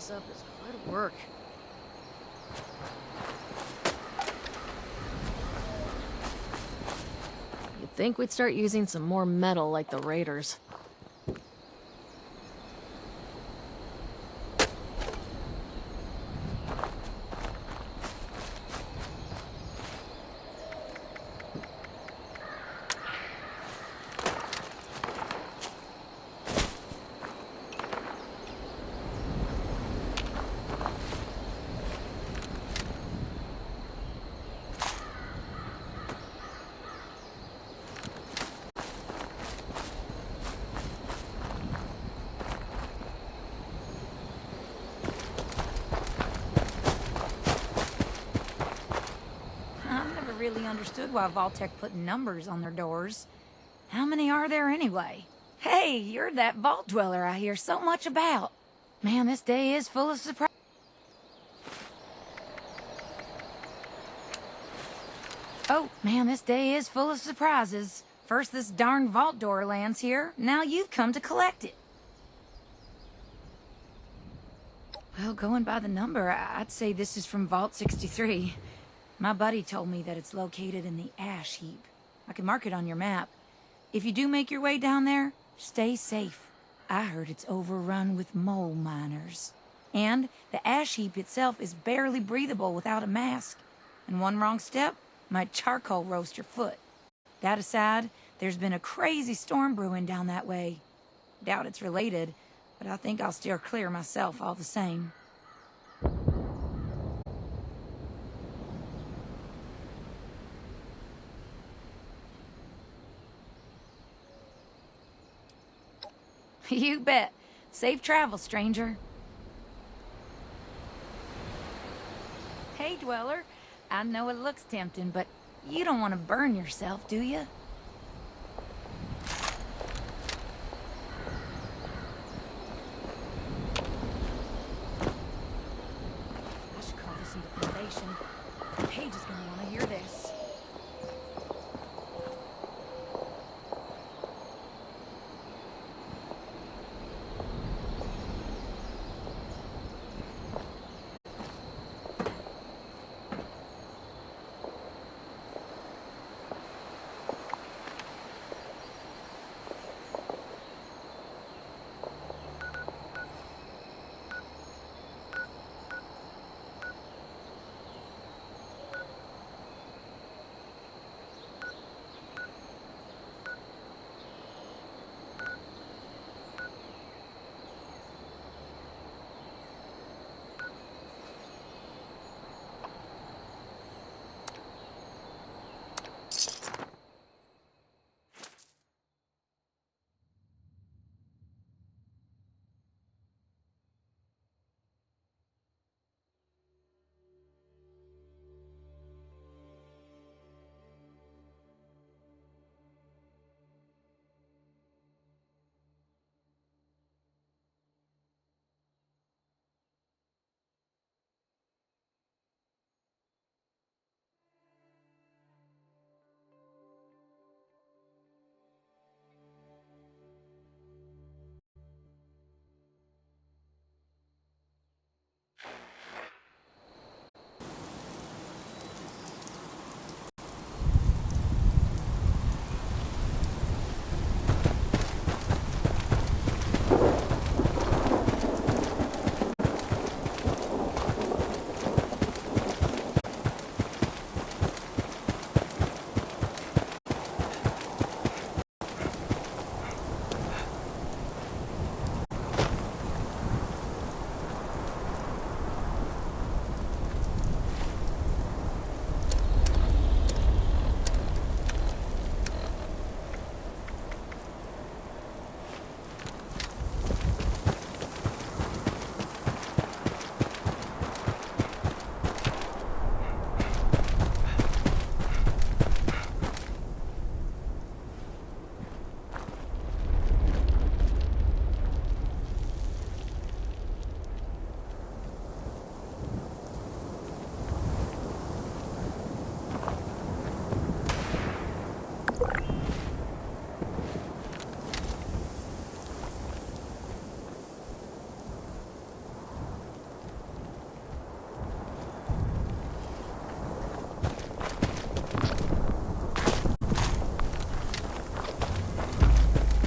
this up is quite work. You'd think we'd start using some more metal like the raiders. Really understood why Vault-Tec put numbers on their doors. How many are there anyway? Hey, you're that vault dweller I hear so much about. Man, this day is full of surprises. Oh, man, this day is full of surprises. First this darn vault door lands here, now you've come to collect it. Well, going by the number, I'd say this is from Vault 63. My buddy told me that it's located in the ash heap. I can mark it on your map. If you do make your way down there, stay safe. I heard it's overrun with mole miners. And the ash heap itself is barely breathable without a mask. And one wrong step might charcoal roast your foot. That aside, there's been a crazy storm brewing down that way. Doubt it's related, but I think I'll steer clear myself all the same. You bet. Safe travel, stranger. Hey, Dweller. I know it looks tempting, but you don't want to burn yourself, do you? I should call this into foundation. Paige is going to want to hear this.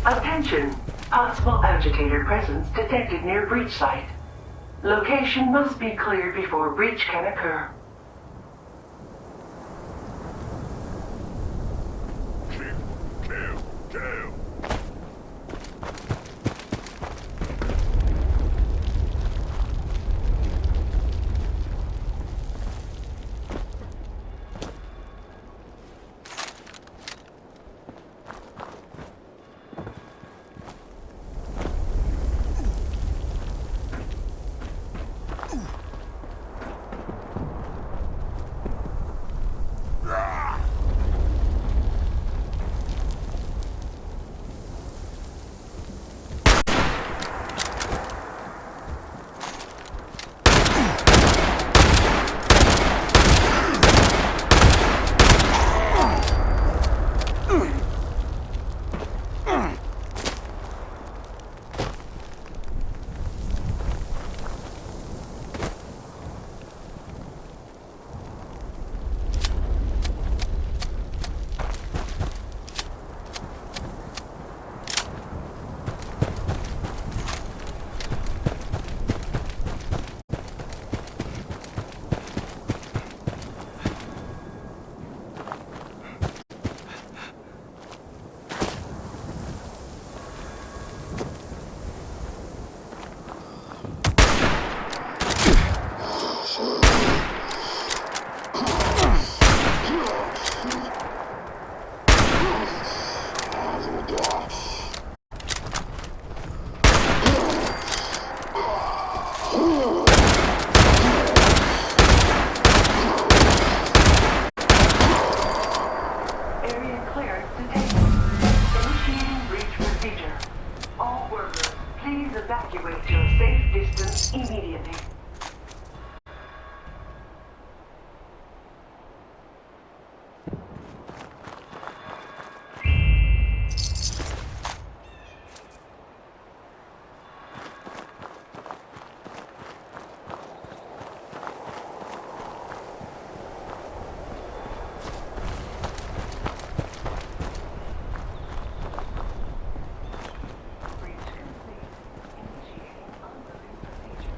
Attention! Possible agitator presence detected near breach site. Location must be cleared before breach can occur. Kill. Area clearance detected. Initiating breach procedure. All workers, please evacuate to a safe distance immediately. Breach complete. Initiating unloading procedure.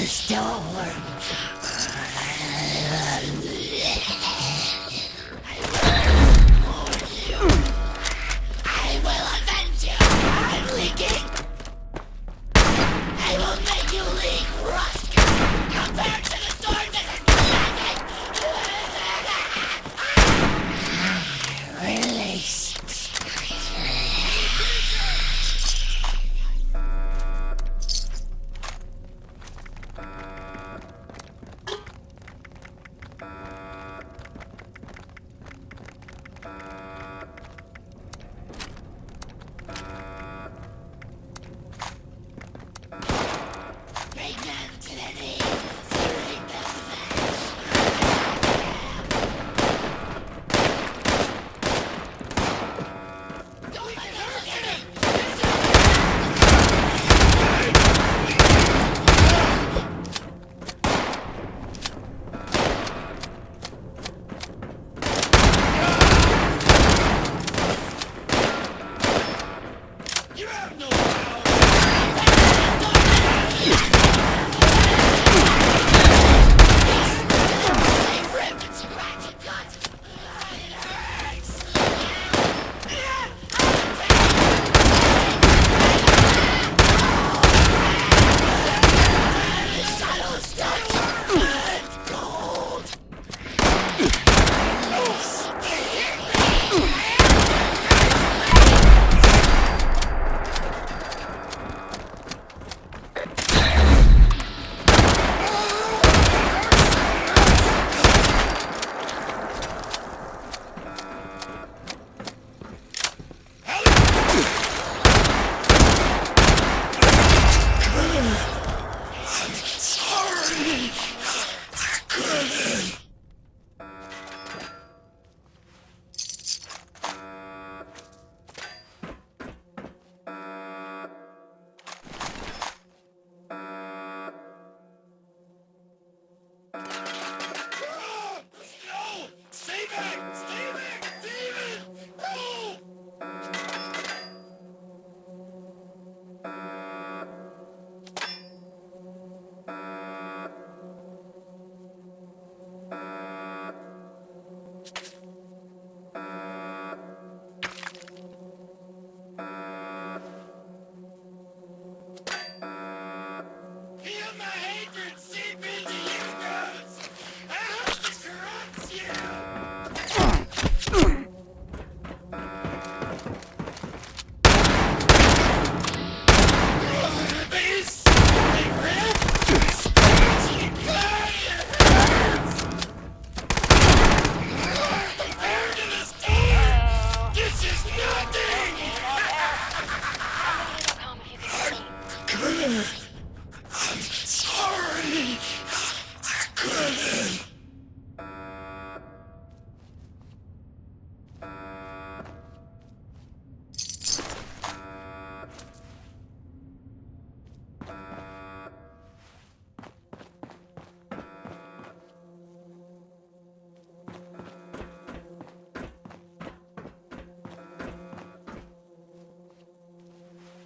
Still work. I will avenge you! I'm leaking! I will make you leak rust compared to the storm that is coming! Release.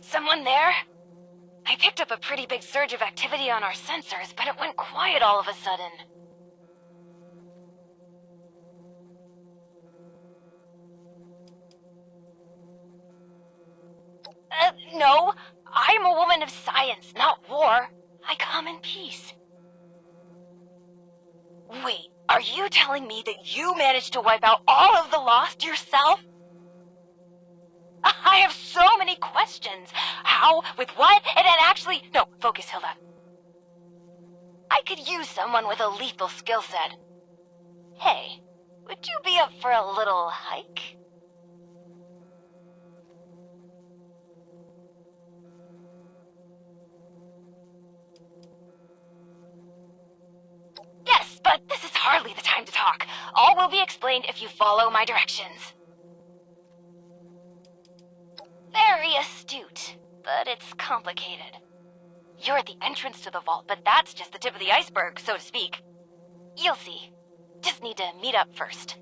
Someone there? I picked up a pretty big surge of activity on our sensors, but it went quiet all of a sudden. No. I'm a woman of science, not war. I come in peace. Wait, are you telling me that you managed to wipe out all of the Lost yourself? I have so many questions. How? With what? And actually... No, focus, Hilda. I could use someone with a lethal skill set. Hey, would you be up for a little hike? Yes, but this is hardly the time to talk. All will be explained if you follow my directions. Very astute, but it's complicated. You're at the entrance to the vault, but that's just the tip of the iceberg, so to speak. You'll see. Just need to meet up first.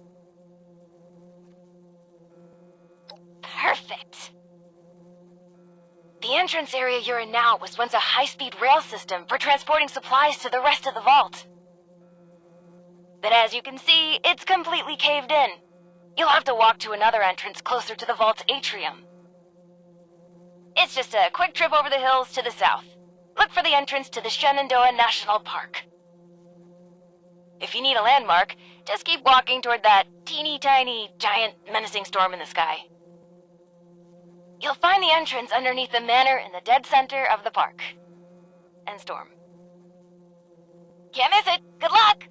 Perfect. The The entrance area you're in now was once a high-speed rail system for transporting supplies to the rest of the vault. But as you can see, it's completely caved in. You'll have to walk to another entrance closer to the vault's atrium. It's just a quick trip over the hills to the south. Look for the entrance to the Shenandoah National Park. If you need a landmark, just keep walking toward that teeny tiny, giant, menacing storm in the sky. You'll find the entrance underneath the manor in the dead center of the park. And storm. Can't miss it! Good luck!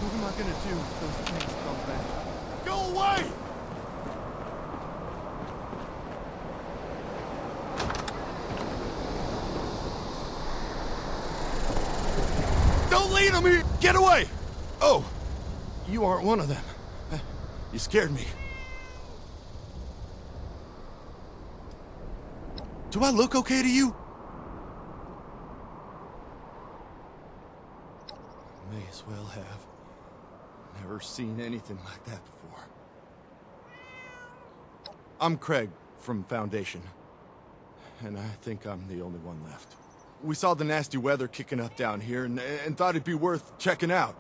What am I gonna do if those things come back? Go away! Don't lead them here! Get away! Oh, you aren't one of them. You scared me. Do I look okay to you? May as well have. Never seen anything like that before. I'm Craig from Foundation, and I think I'm the only one left. We saw the nasty weather kicking up down here and thought it'd be worth checking out.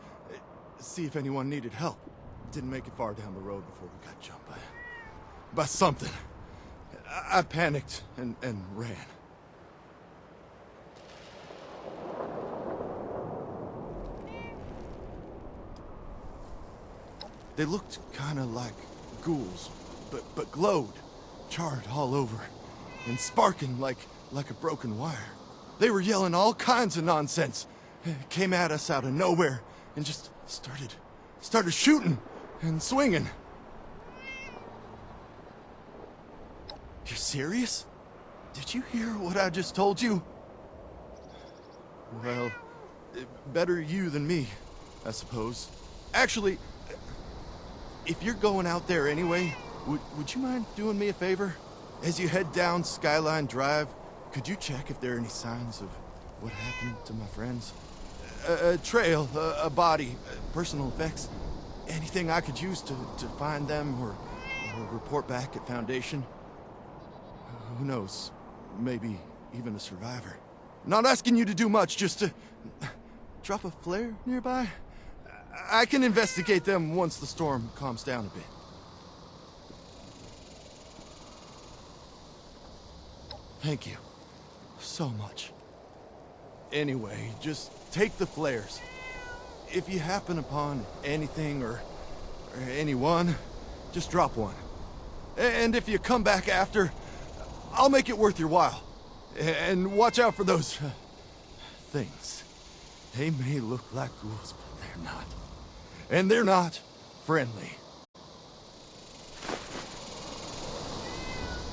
See if anyone needed help. Didn't make it far down the road before we got jumped by something. I panicked and ran. They looked kind of like ghouls, but glowed, charred all over, and sparking like a broken wire. They were yelling all kinds of nonsense. Came at us out of nowhere and just started shooting and swinging. You're serious? Did you hear what I just told you? Well, better you than me, I suppose. Actually, if you're going out there anyway, would you mind doing me a favor? As you head down Skyline Drive, could you check if there are any signs of what happened to my friends? A trail, a body, personal effects. Anything I could use to find them or report back at Foundation? Who knows? Maybe even a survivor. Not asking you to do much, just to drop a flare nearby. I can investigate them once the storm calms down a bit. Thank you so much. Anyway, just take the flares. If you happen upon anything or anyone, just drop one. And if you come back after, I'll make it worth your while. And watch out for those things. They may look like ghouls, but they're not. And they're not friendly.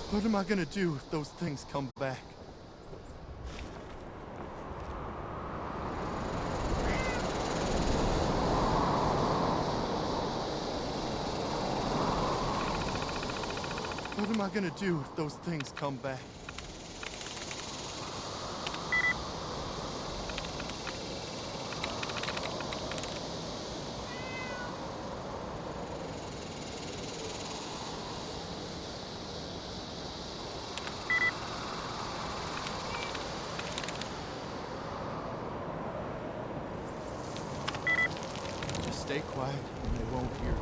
What am I gonna do if those things come back? What am I gonna do if those things come back? Just stay quiet and they won't hear you.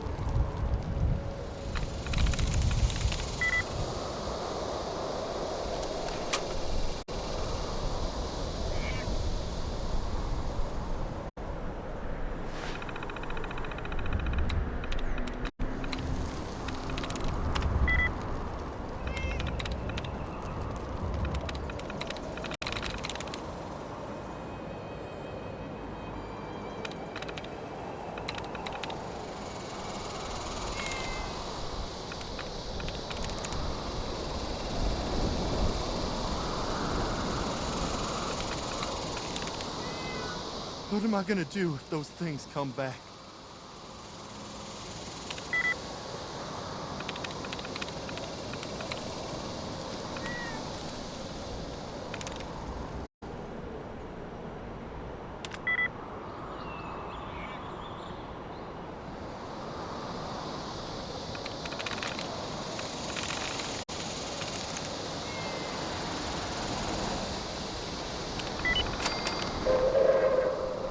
What am I gonna do if those things come back?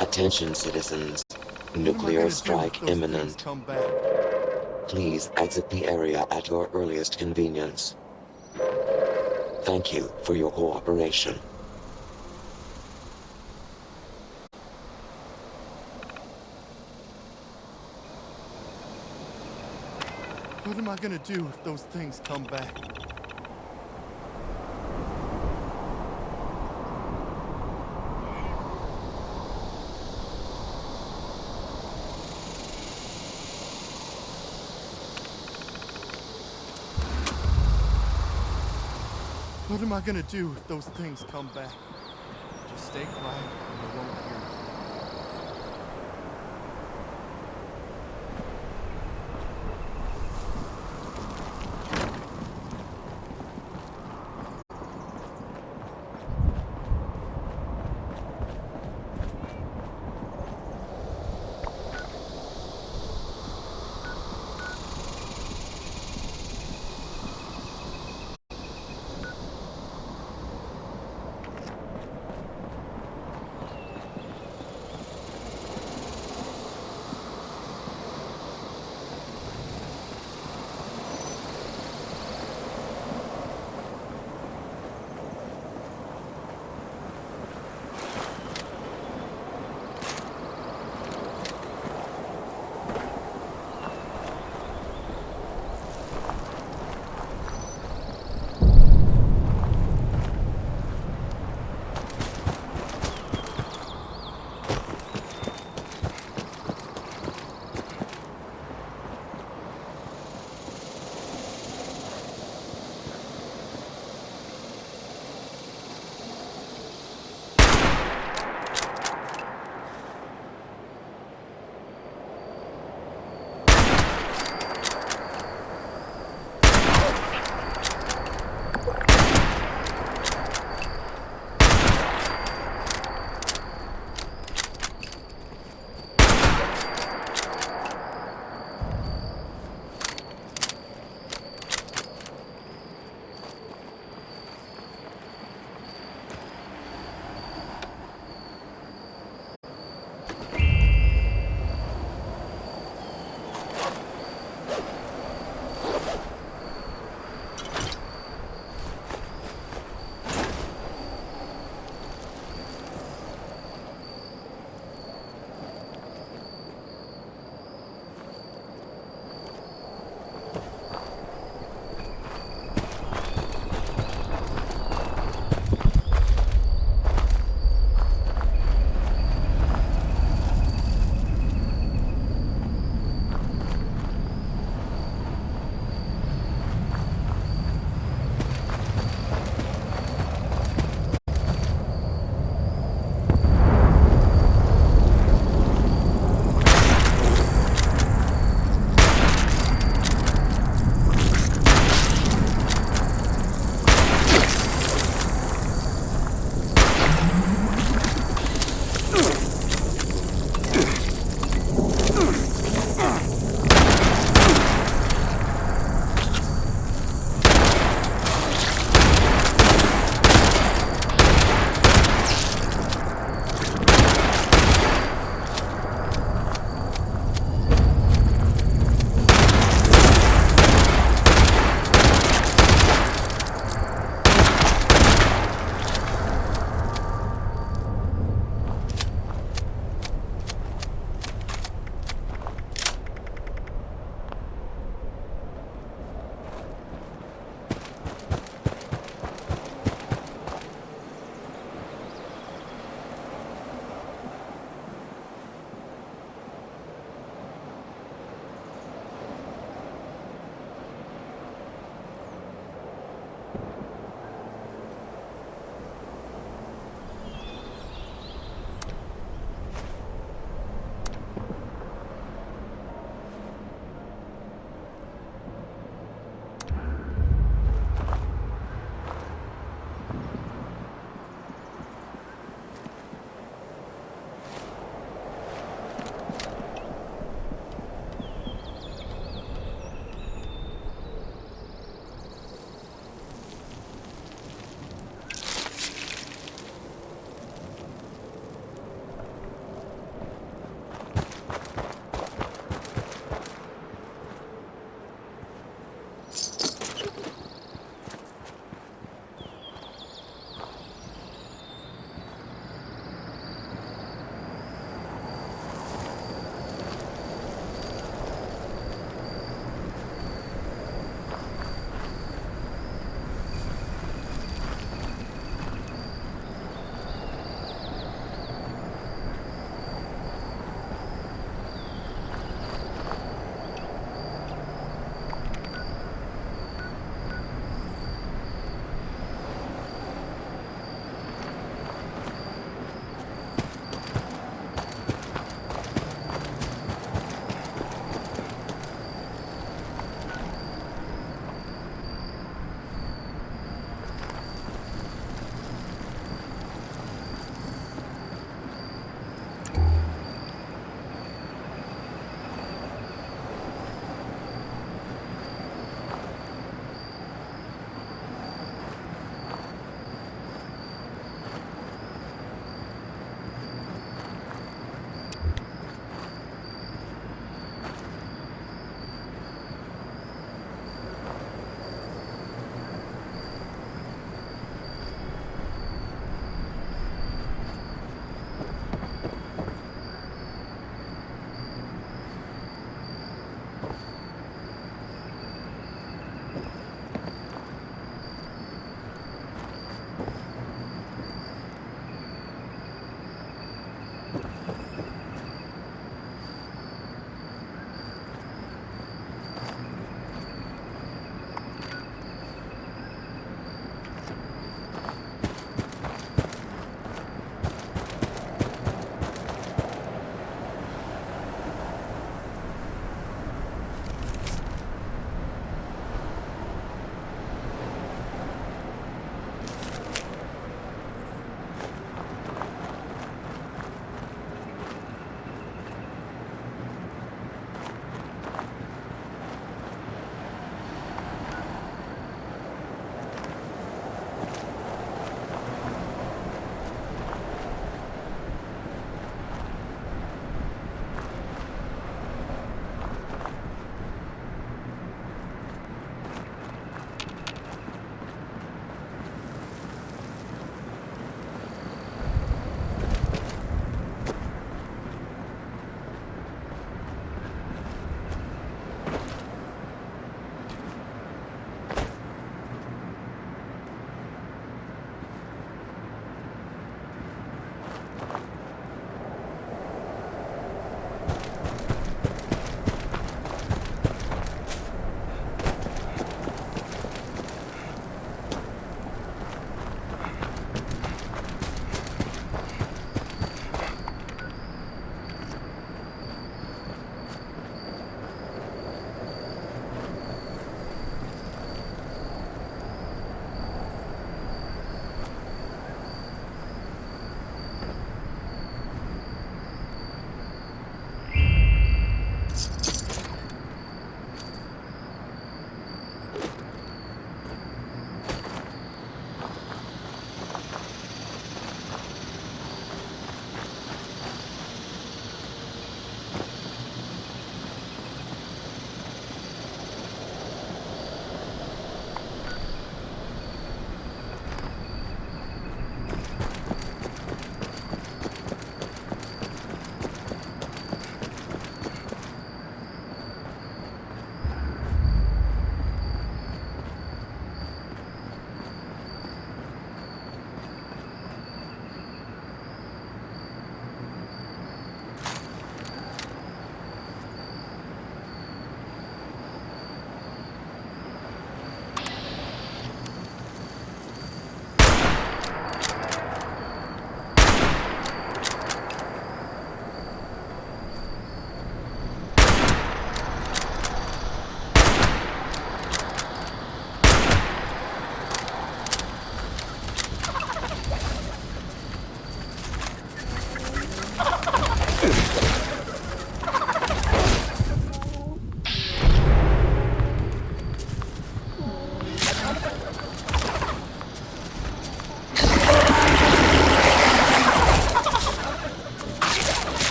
Attention citizens. Nuclear strike imminent. Come back. Please exit the area at your earliest convenience. Thank you for your cooperation. What am I gonna do if those things come back? What am I gonna do if those things come back? Just stay quiet and they won't hear you.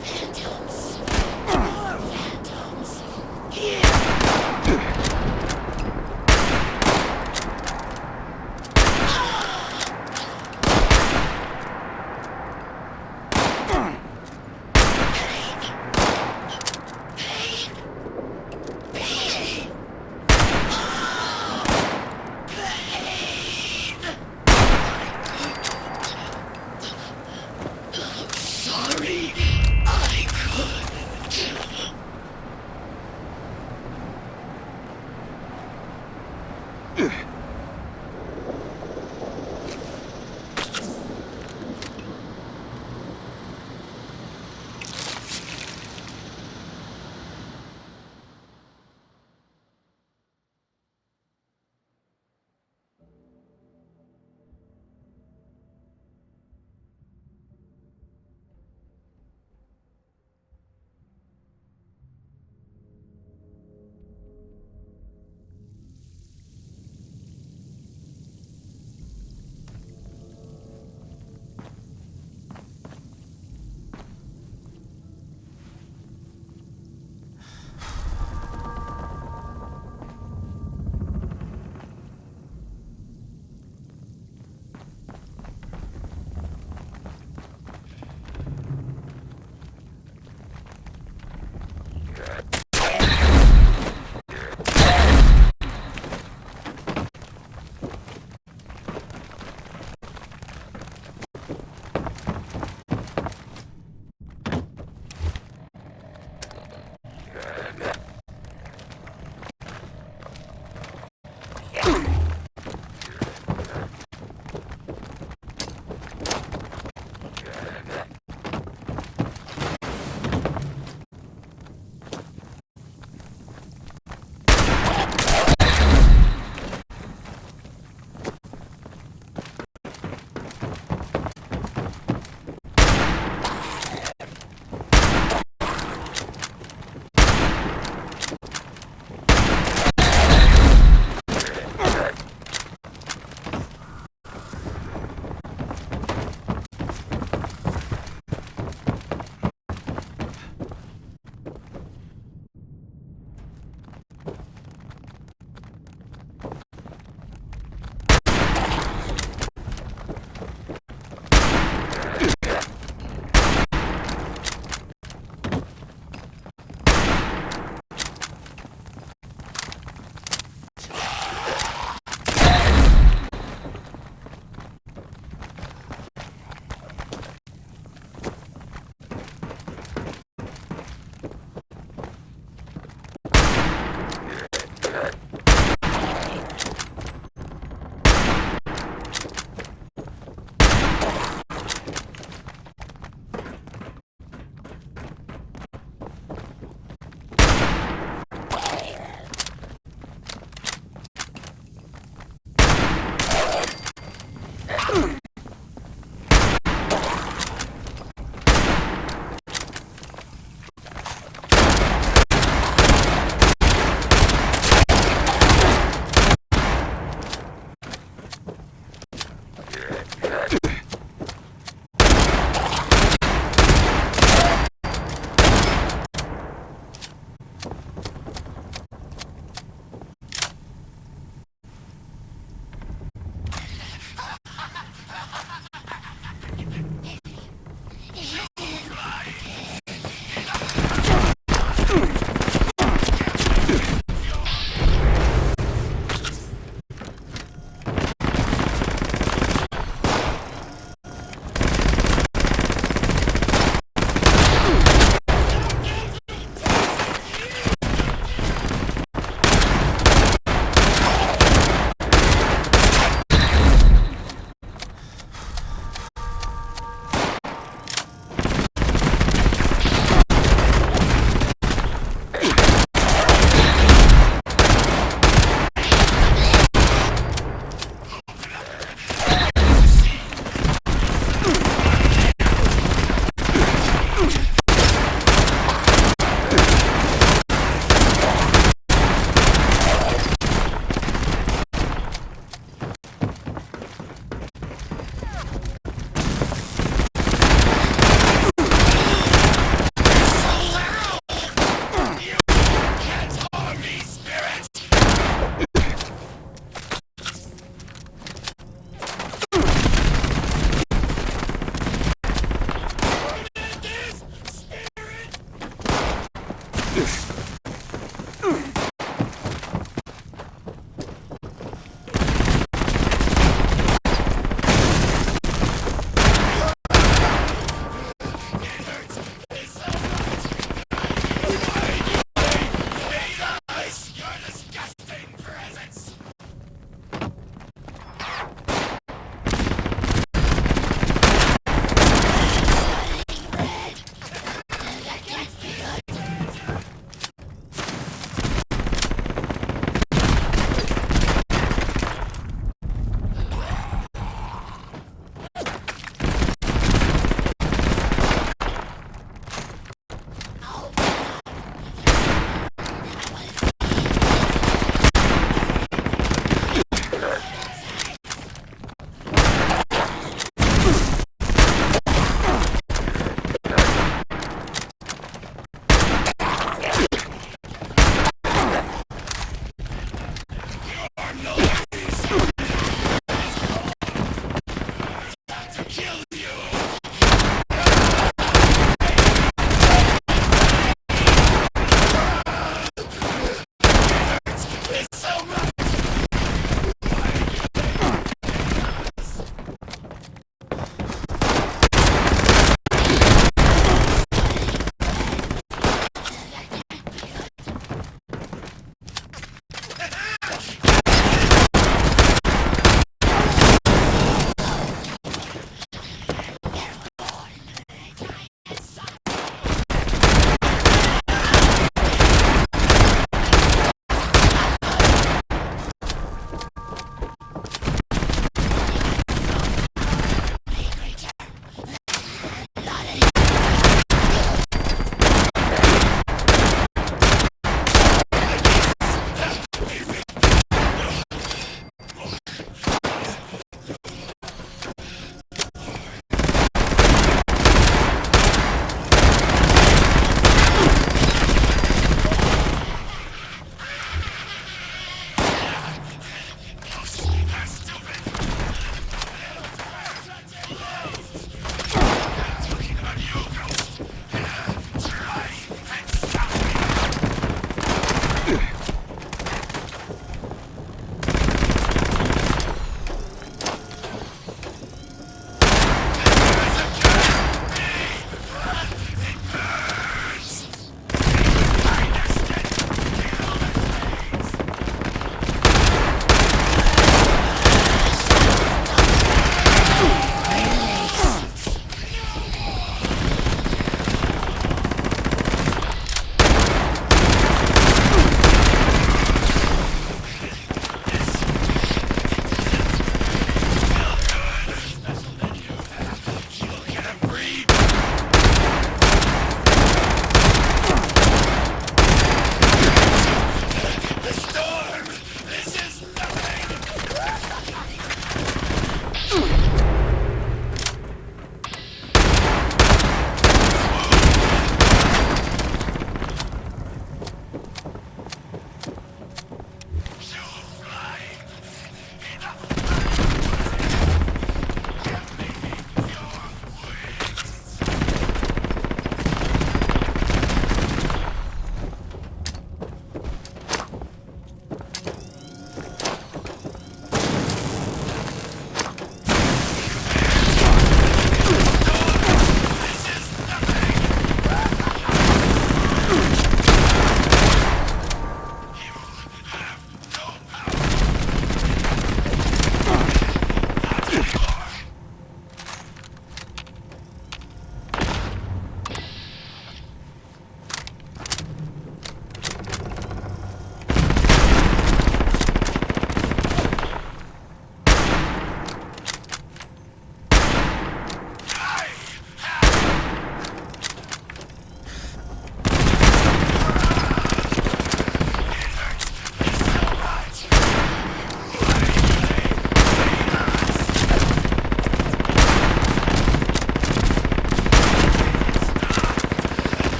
Phantoms. More phantoms. Here. Sorry, I couldn't.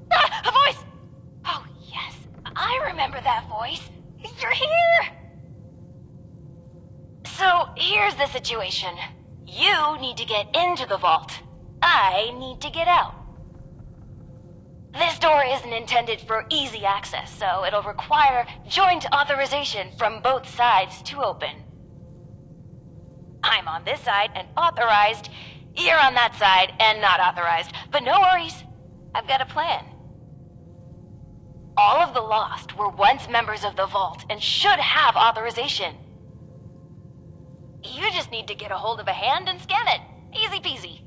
Ah, a voice! Oh, yes. I remember that voice. You're here! So, here's the situation. You need to get into the vault. I need to get out. This door isn't intended for easy access, so it'll require joint authorization from both sides to open. I'm on this side and authorized. You're on that side and not authorized. But no worries. I've got a plan. All of the Lost were once members of the Vault and should have authorization. You just need to get a hold of a hand and scan it. Easy peasy.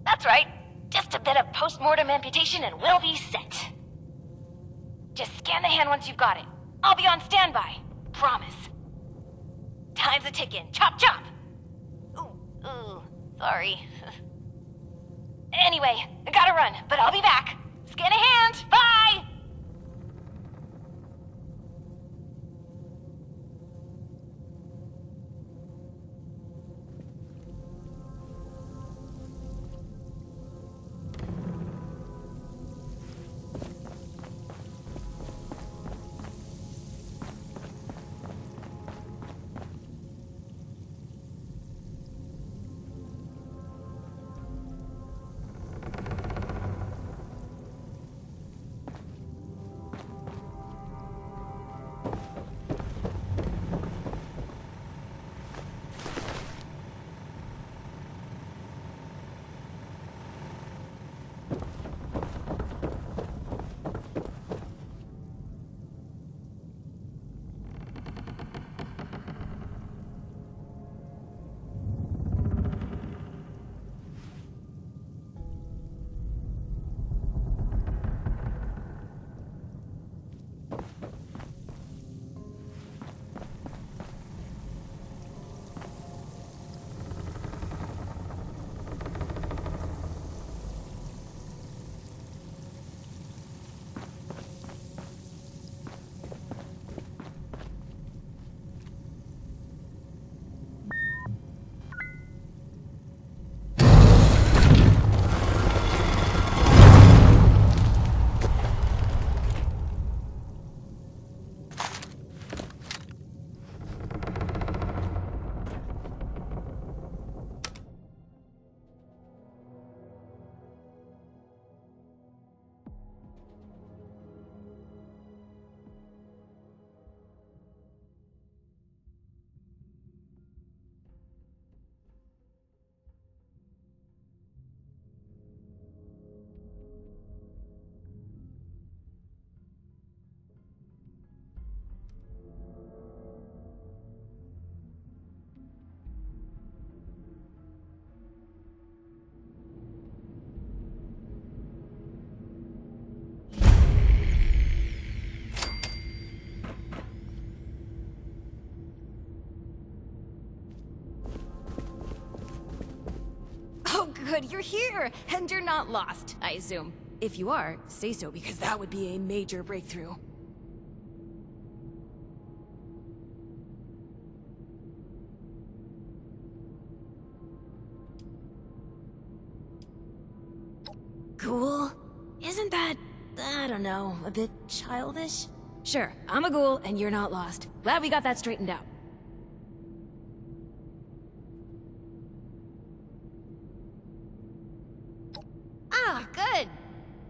That's right. Just a bit of post-mortem amputation and we'll be set. Just scan the hand once you've got it. I'll be on standby. Promise. Time's a ticking. Chop, chop! Ooh, sorry. Anyway, I gotta run, but I'll be back. Scan a hand! Bye! Oh, good, you're here! And you're not lost, I assume. If you are, say so, because that would be a major breakthrough. Ghoul? Isn't that, I don't know, a bit childish? Sure, I'm a ghoul and you're not lost. Glad we got that straightened out. Ah, good.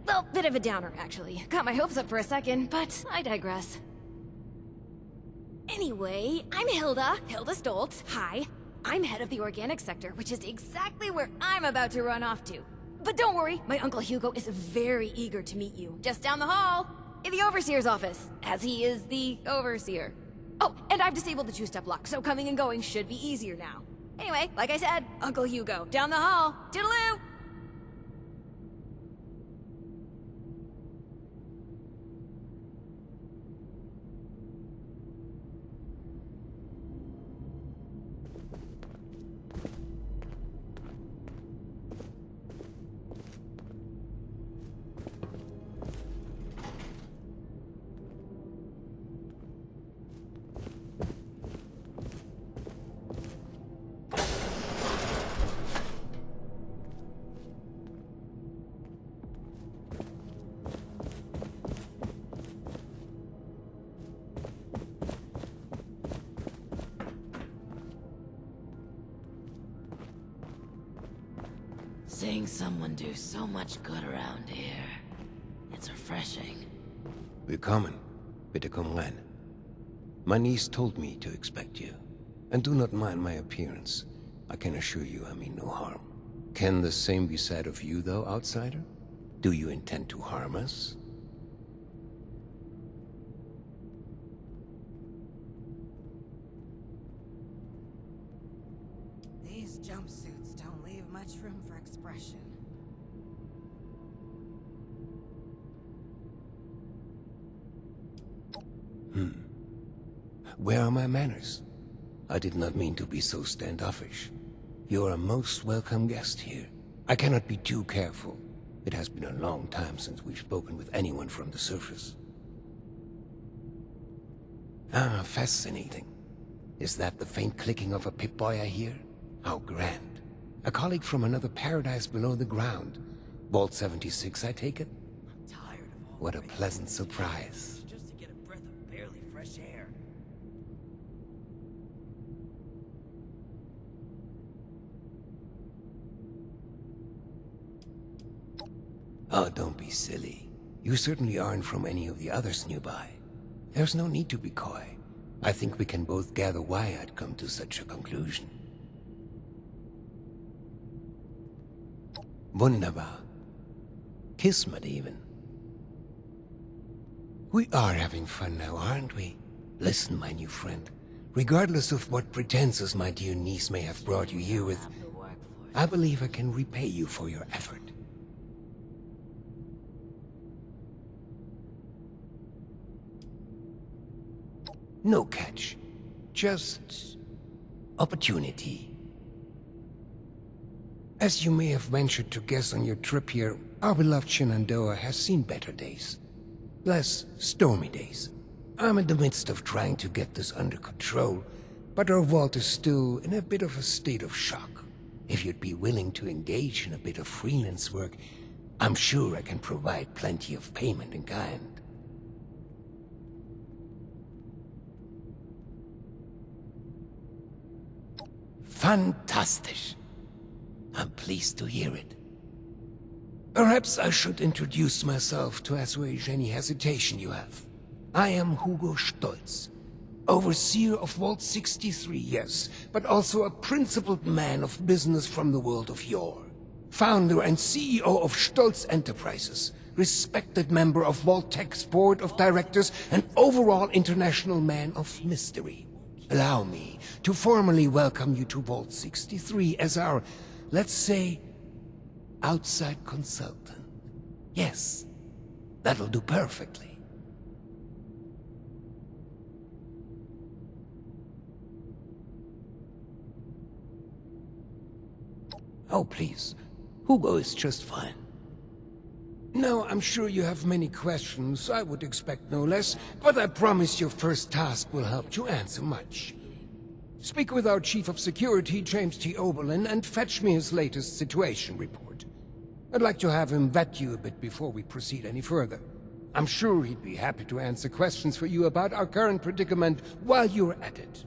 Well, bit of a downer, actually. Got my hopes up for a second, but I digress. Anyway, I'm Hilda Stoltz. Hi. I'm head of the organic sector, which is exactly where I'm about to run off to. But don't worry, my Uncle Hugo is very eager to meet you. Just down the hall, in the Overseer's office, as he is the Overseer. Oh, and I've disabled the two-step lock, so coming and going should be easier now. Anyway, like I said, Uncle Hugo, down the hall. Toodaloo! Seeing someone do so much good around here. It's refreshing. Willkommen. Bitte komm rein. My niece told me to expect you. And do not mind my appearance. I can assure you I mean no harm. Can the same be said of you, though, outsider? Do you intend to harm us? These jumpsuits don't leave much room for expression. Where are my manners? I did not mean to be so standoffish. You are a most welcome guest here. I cannot be too careful. It has been a long time since we've spoken with anyone from the surface. Ah, fascinating. Is that the faint clicking of a Pip-Boy I hear? How grand. A colleague from another paradise below the ground. Vault 76, I take it? I'm tired of all What a the pleasant races. surprise. Just to get a breath of barely fresh air. Oh, don't be silly. You certainly aren't from any of the others nearby. There's no need to be coy. I think we can both gather why I'd come to such a conclusion. Wunderbar. Kismet even. We are having fun now, aren't we? Listen, my new friend. Regardless of what pretenses my dear niece may have brought you here with, The workforce. I believe I can repay you for your effort. No catch. Just opportunity. As you may have ventured to guess on your trip here, our beloved Shenandoah has seen better days. Less stormy days. I'm in the midst of trying to get this under control, but our vault is still in a bit of a state of shock. If you'd be willing to engage in a bit of freelance work, I'm sure I can provide plenty of payment in kind. Fantastisch. I'm pleased to hear it. Perhaps I should introduce myself to assuage any hesitation you have. I am Hugo Stolz, overseer of Vault 63, yes, but also a principled man of business from the world of yore. Founder and CEO of Stolz Enterprises, respected member of Vault-Tech's board of directors, and overall international man of mystery. Allow me to formally welcome you to Vault 63 as our, let's say, outside consultant. Yes, that'll do perfectly. Oh, please. Hugo is just fine. Now, I'm sure you have many questions. I would expect no less, but I promise your first task will help you answer much. Speak with our Chief of Security, James T. Oberlin, and fetch me his latest situation report. I'd like to have him vet you a bit before we proceed any further. I'm sure he'd be happy to answer questions for you about our current predicament while you're at it.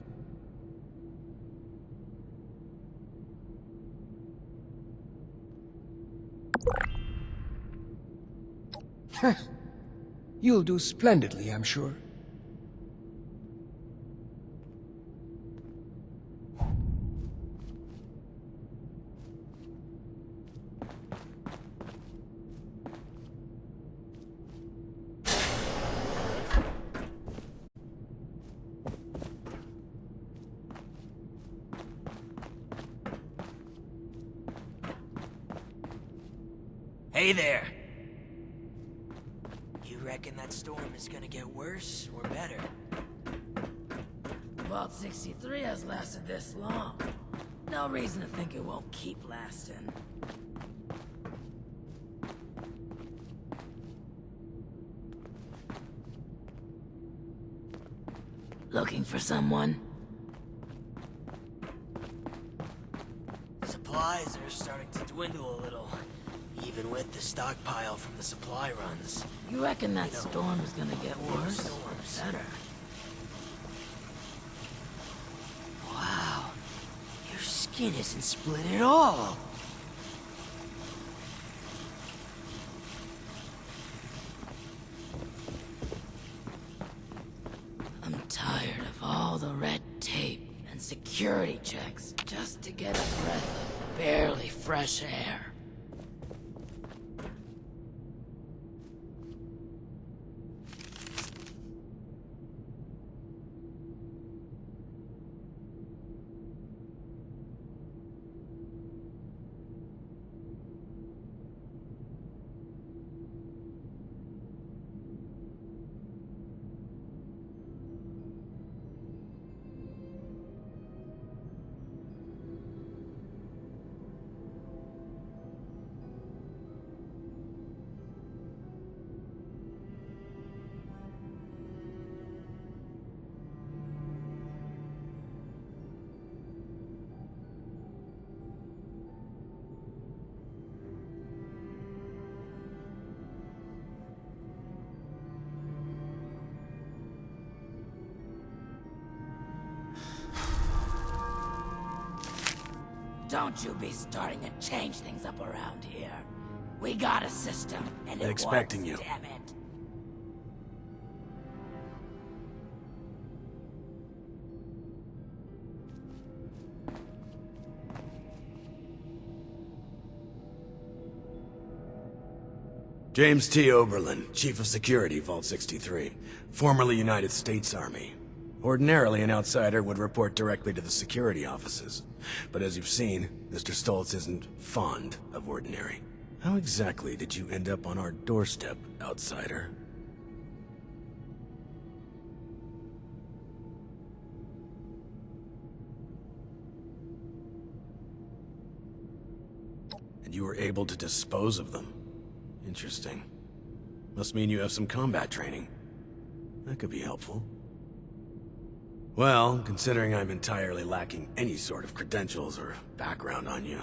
You'll do splendidly, I'm sure. Hey there. You reckon that storm is gonna get worse or better? Vault 63 has lasted this long. No reason to think it won't keep lasting. Looking for someone? Supplies are starting to dwindle a little, even with the stockpile from the supply runs. You reckon that storm is gonna get worse or storms. better? Wow, your skin isn't split at all. I'm tired of all the red tape and security checks just to get a breath of barely fresh air. Don't you be starting to change things up around here. We got a system, and it Expecting works, you. damn it. James T. Oberlin, Chief of Security, Vault 63, formerly United States Army. Ordinarily, an outsider would report directly to the security offices. But as you've seen, Mr. Stoltz isn't fond of ordinary. How exactly did you end up on our doorstep, outsider? And you were able to dispose of them. Interesting. Must mean you have some combat training. That could be helpful. Well, considering I'm entirely lacking any sort of credentials or background on you,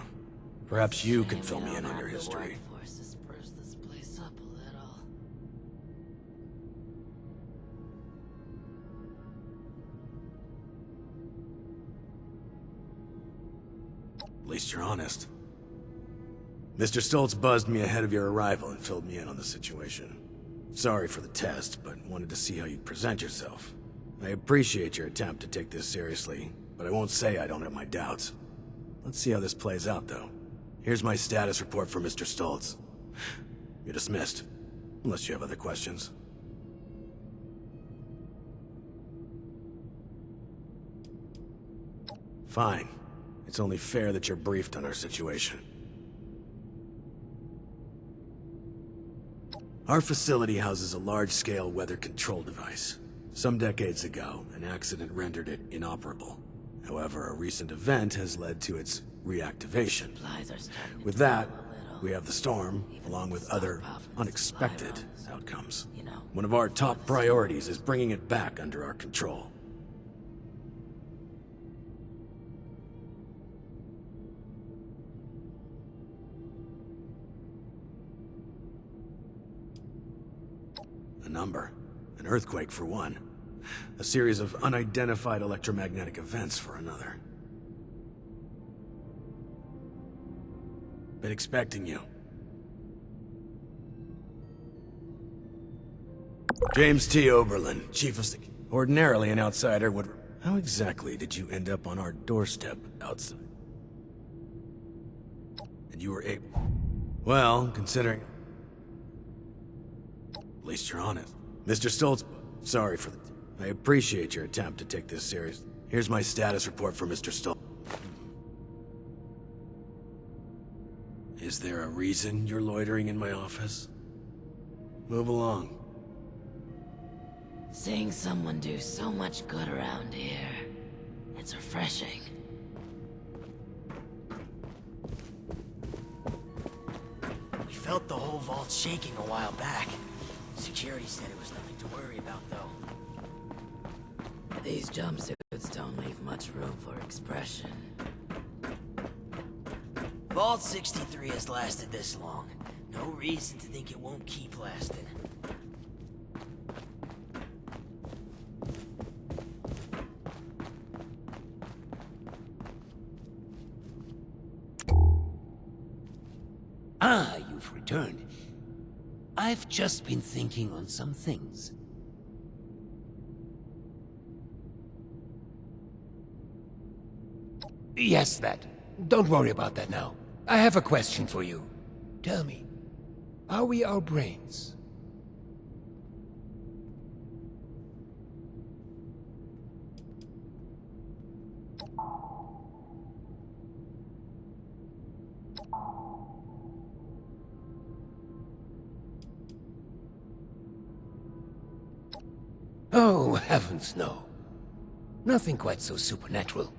perhaps you can fill me in on your history. Workforce to spruce this place up a little. At least you're honest. Mr. Stoltz buzzed me ahead of your arrival and filled me in on the situation. Sorry for the test, but wanted to see how you'd present yourself. I appreciate your attempt to take this seriously, but I won't say I don't have my doubts. Let's see how this plays out, though. Here's my status report for Mr. Stoltz. You're dismissed, unless you have other questions. Fine. It's only fair that you're briefed on our situation. Our facility houses a large-scale weather control device. Some decades ago, an accident rendered it inoperable. However, a recent event has led to its reactivation. Supplies are starting to With that, dwindle a little. we have the storm, Even along the with other stockpile from the unexpected supply runs. outcomes. You know, One of our top priorities is bringing it back under our control. A number. An earthquake for one. A series of unidentified electromagnetic events for another. Been expecting you. James T. Oberlin, Chief of Security. Ordinarily, an outsider would... How exactly did you end up on our doorstep, outside? And you were able... Well, considering... At least you're honest. Mr. Stoltz, sorry for the... I appreciate your attempt to take this serious. Here's my status report for Mr. Stoltz. Is there a reason you're loitering in my office? Move along. Seeing someone do so much good around here, it's refreshing. We felt the whole vault shaking a while back. Security said it was nothing to worry about, though. These jumpsuits don't leave much room for expression. Vault 63 has lasted this long. No reason to think it won't keep lasting. Ah, you've returned. I've just been thinking on some things. Yes, that. Don't worry about that now. I have a question for you. Tell me, are we our brains? Oh, heavens, no. Nothing quite so supernatural.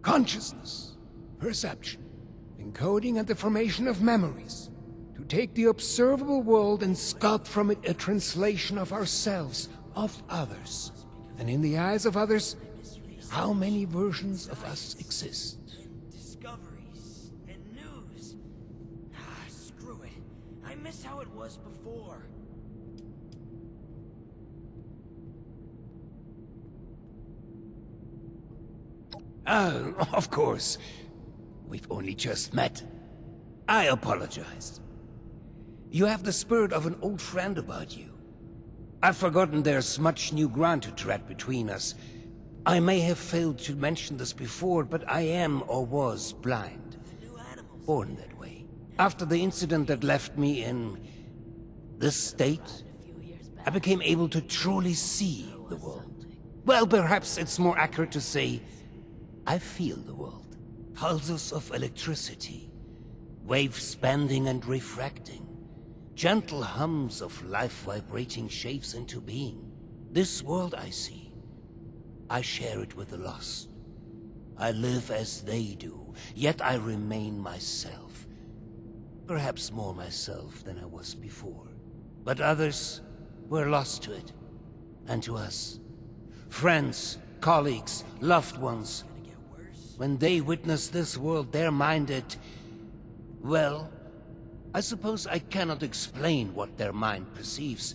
Consciousness, perception, encoding and the formation of memories. To take the observable world and sculpt from it a translation of ourselves, of others. And in the eyes of others, how many versions of us exist? Discoveries and news. Ah, screw it. I miss how it was before. Of course. We've only just met. I apologize. You have the spirit of an old friend about you. I've forgotten there's much new ground to tread between us. I may have failed to mention this before, but I am or was blind. Born that way. After the incident that left me in this state, I became able to truly see the world. Well, perhaps it's more accurate to say, I feel the world. Pulses of electricity, waves bending and refracting, gentle hums of life vibrating shapes into being. This world I see, I share it with the lost. I live as they do, yet I remain myself. Perhaps more myself than I was before. But others were lost to it, and to us. Friends, colleagues, loved ones. When they witness this world, they're minded... Well, I suppose I cannot explain what their mind perceives,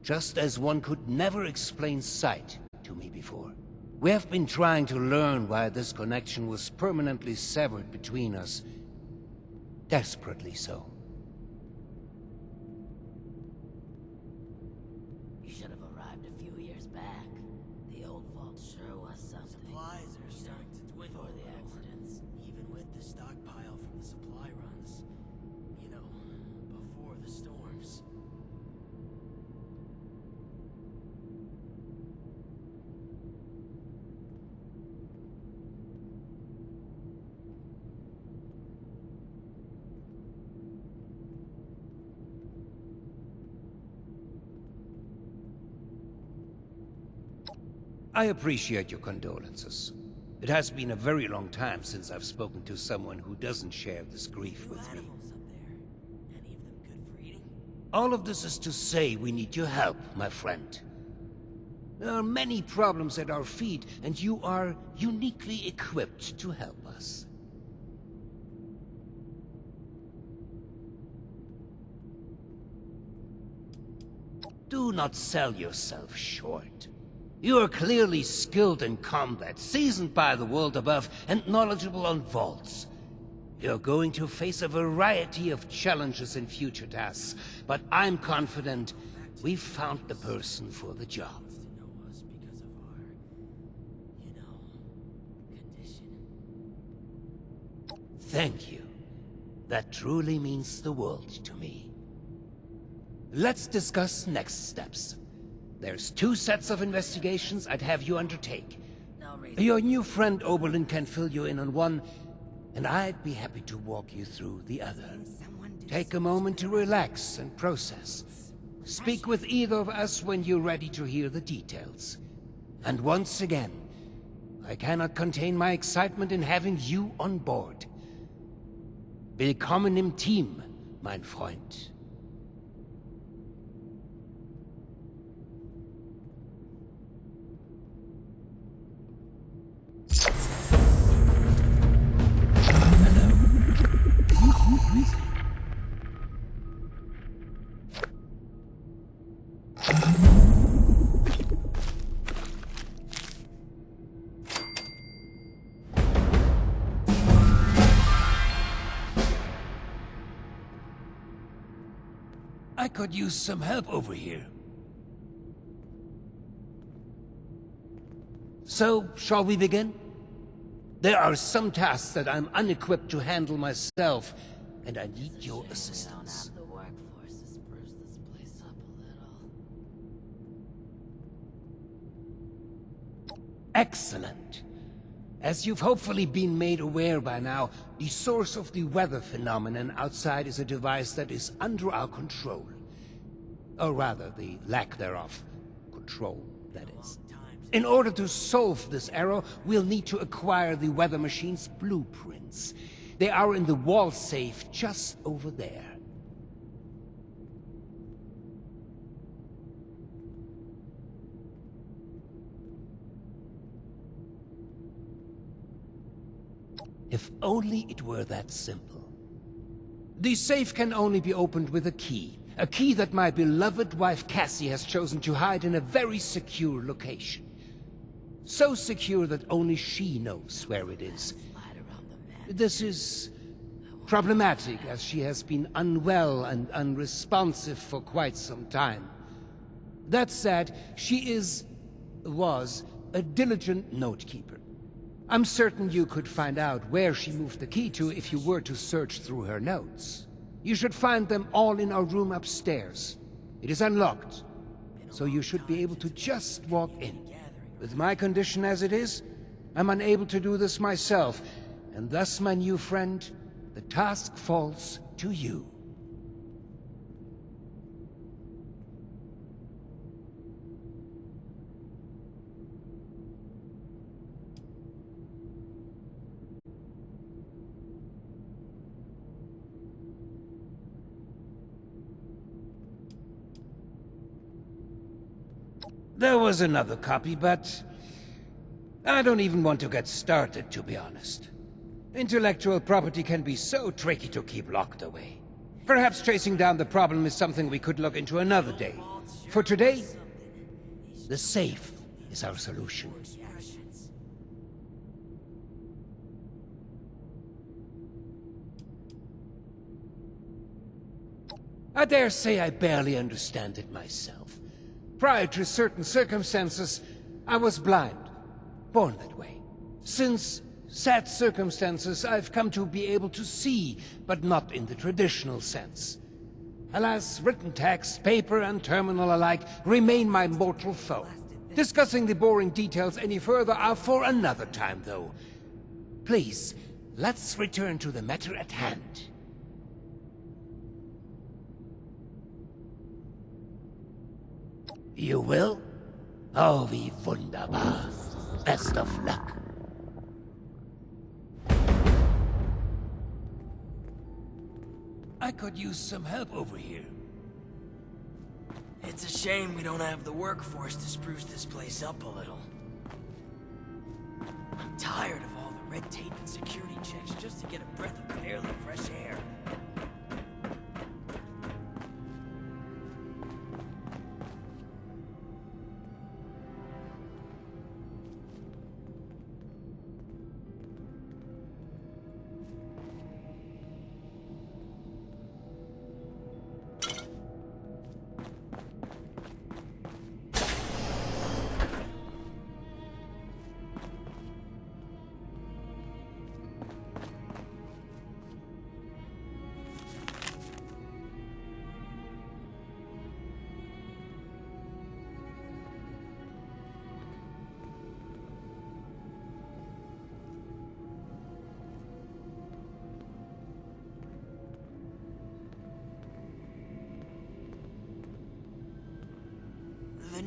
just as one could never explain sight to me before. We have been trying to learn why this connection was permanently severed between us. Desperately so. You should have arrived a few years back. The old vault sure was something. Supplies are starting to dwindle Before the accidents. even with the stockpile from the supply runs. You know, before the storms. I appreciate your condolences. It has been a very long time since I've spoken to someone who doesn't share this grief with me. Animals up there. Any of them good for eating? All of this is to say we need your help, my friend. There are many problems at our feet, and you are uniquely equipped to help us. Do not sell yourself short. You are clearly skilled in combat, seasoned by the world above, and knowledgeable on vaults. You're going to face a variety of challenges in future tasks, but I'm confident we've found the person for the job. To know us because of our, condition. Thank you. That truly means the world to me. Let's discuss next steps. There's 2 sets of investigations I'd have you undertake. No Your new friend Oberlin can fill you in on one, and I'd be happy to walk you through the other. Take a moment to relax and process. Speak with either of us when you're ready to hear the details. And once again, I cannot contain my excitement in having you on board. Willkommen im Team, mein Freund. I could use some help over here. So, shall we begin? There are some tasks that I'm unequipped to handle myself, and I need your assistance. The workforce to spruce this place up a little. Excellent. As you've hopefully been made aware by now, the source of the weather phenomenon outside is a device that is under our control. Or rather, the lack thereof. Control, that is. In order to solve this error, we'll need to acquire the weather machine's blueprints. They are in the wall safe just over there. If only it were that simple. The safe can only be opened with a key that my beloved wife Cassie has chosen to hide in a very secure location. So secure that only she knows where it is. This is problematic, as she has been unwell and unresponsive for quite some time. That said, she was a diligent note-keeper. I'm certain you could find out where she moved the key to if you were to search through her notes. You should find them all in our room upstairs. It is unlocked, so you should be able to just walk in. With my condition as it is, I'm unable to do this myself, and thus, my new friend, the task falls to you. There was another copy, but I don't even want to get started, to be honest. Intellectual property can be so tricky to keep locked away. Perhaps tracing down the problem is something we could look into another day. For today, the safe is our solution. I dare say I barely understand it myself. Prior to certain circumstances, I was blind, born that way. Since sad circumstances, I've come to be able to see, but not in the traditional sense. Alas, written text, paper, and terminal alike remain my mortal foe. Discussing the boring details any further are for another time, though. Please, let's return to the matter at hand. You will? Oh, wie wunderbar. Best of luck. I could use some help over here. It's a shame we don't have the workforce to spruce this place up a little. I'm tired of all the red tape and security checks just to get a breath of barely fresh air.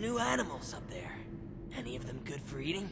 new animals up there. Any of them good for eating?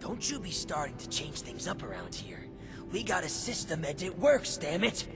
Don't you be starting to change things up around here. We got a system and it works, damn it!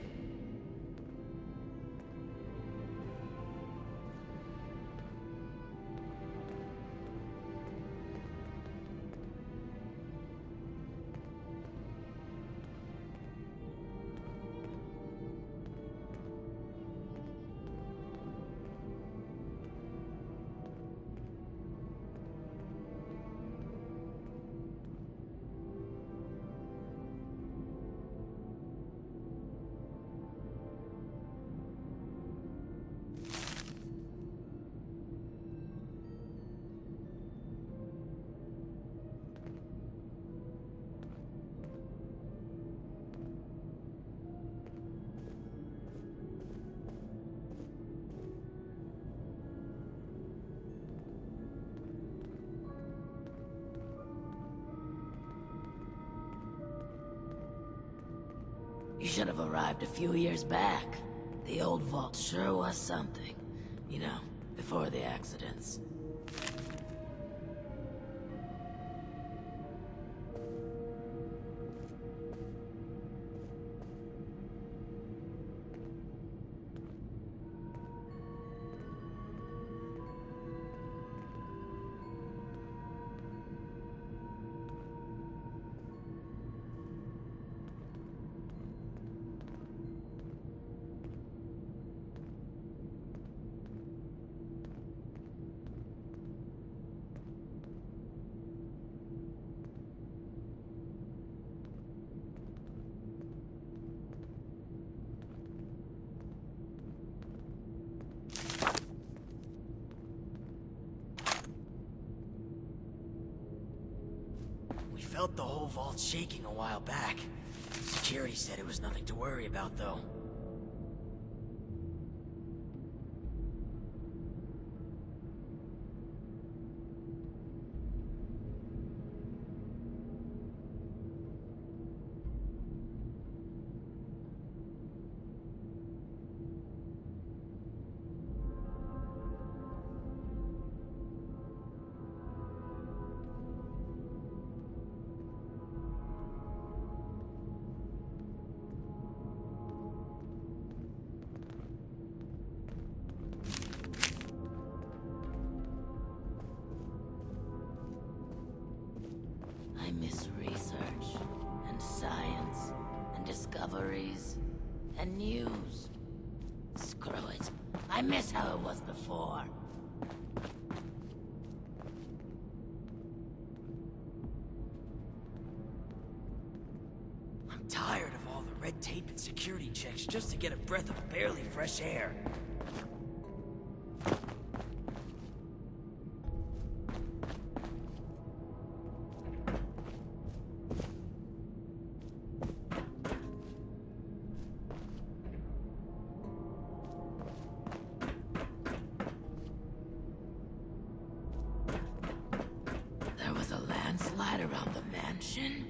You should have arrived a few years back. The old vault sure was something. You know, before the accidents. We felt the whole vault shaking a while back. Security said it was nothing to worry about, though. I miss research, and science, and discoveries, and news. Screw it. I miss how it was before. I'm tired of all the red tape and security checks just to get a breath of barely fresh air. There was a landslide around the mansion?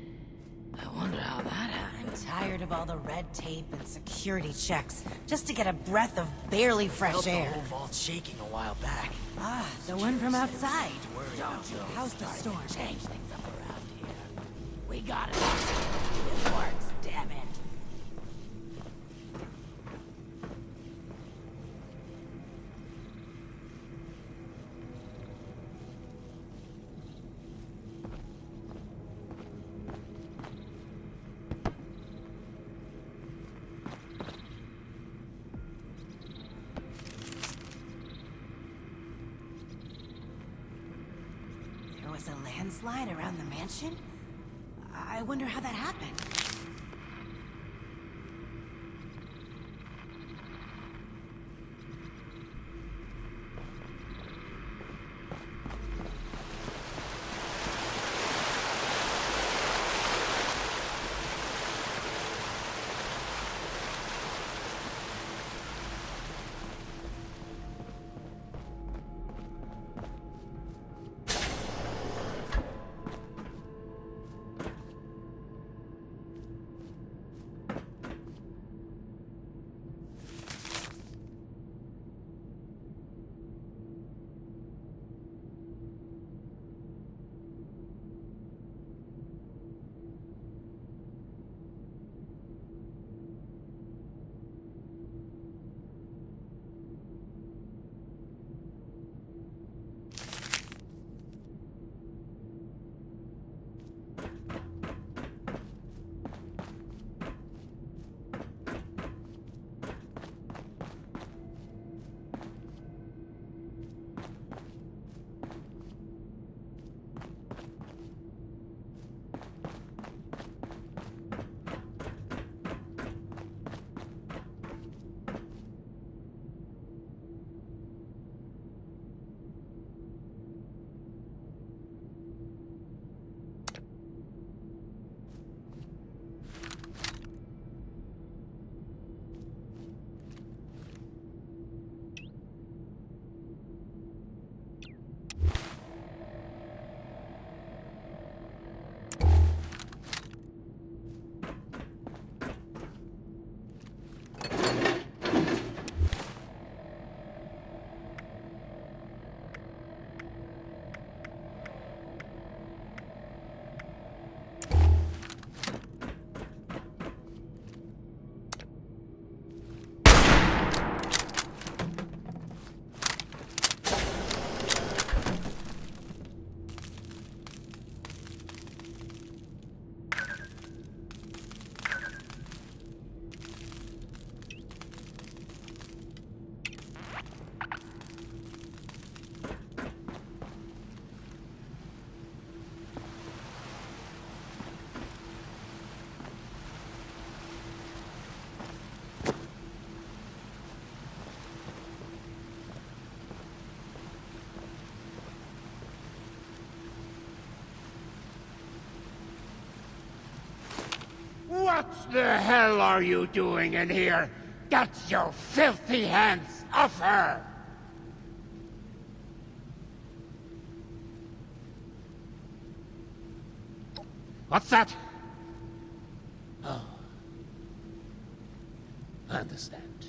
I wonder how that happened. I'm tired of all the red tape and security checks, just to get a breath of barely fresh Felt the air. whole vault shaking a while back. Ah, the one from outside. Don't you How's the storm? Change things up around here. We got it. It works, damn it. There was a landslide around the mansion? I wonder how that happened. What the hell are you doing in here? Get your filthy hands off her! What's that? Oh. I understand.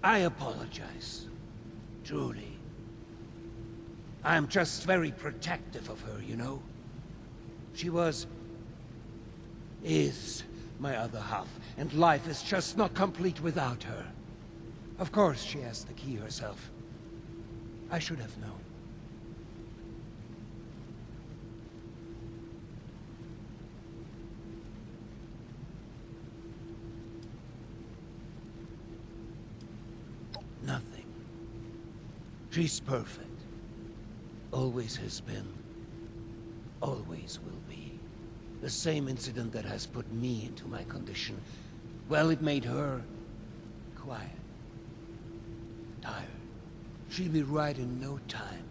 I apologize. Truly. I'm just very protective of her, you know? She is my other half, and life is just not complete without her. Of course she has the key herself. I should have known. Nothing. She's perfect. Always has been. Always will be. The same incident that has put me into my condition. Well, it made her quiet. Tired. She'll be right in no time.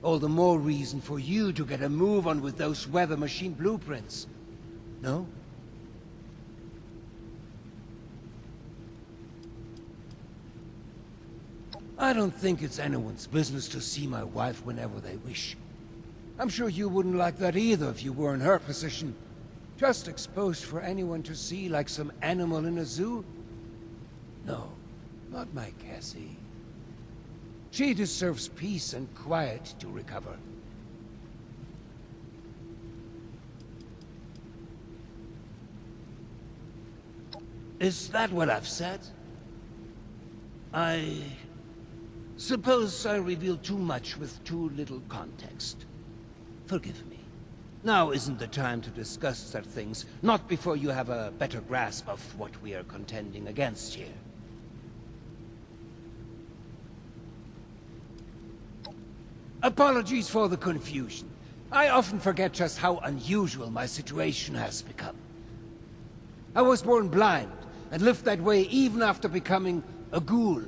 All the more reason for you to get a move on with those weather machine blueprints. No? I don't think it's anyone's business to see my wife whenever they wish. I'm sure you wouldn't like that either if you were in her position. Just exposed for anyone to see like some animal in a zoo? No, not my Cassie. She deserves peace and quiet to recover. Is that what I've said? I suppose I revealed too much with too little context. Forgive me. Now isn't the time to discuss such things, not before you have a better grasp of what we are contending against here. Apologies for the confusion. I often forget just how unusual my situation has become. I was born blind, and lived that way even after becoming a ghoul,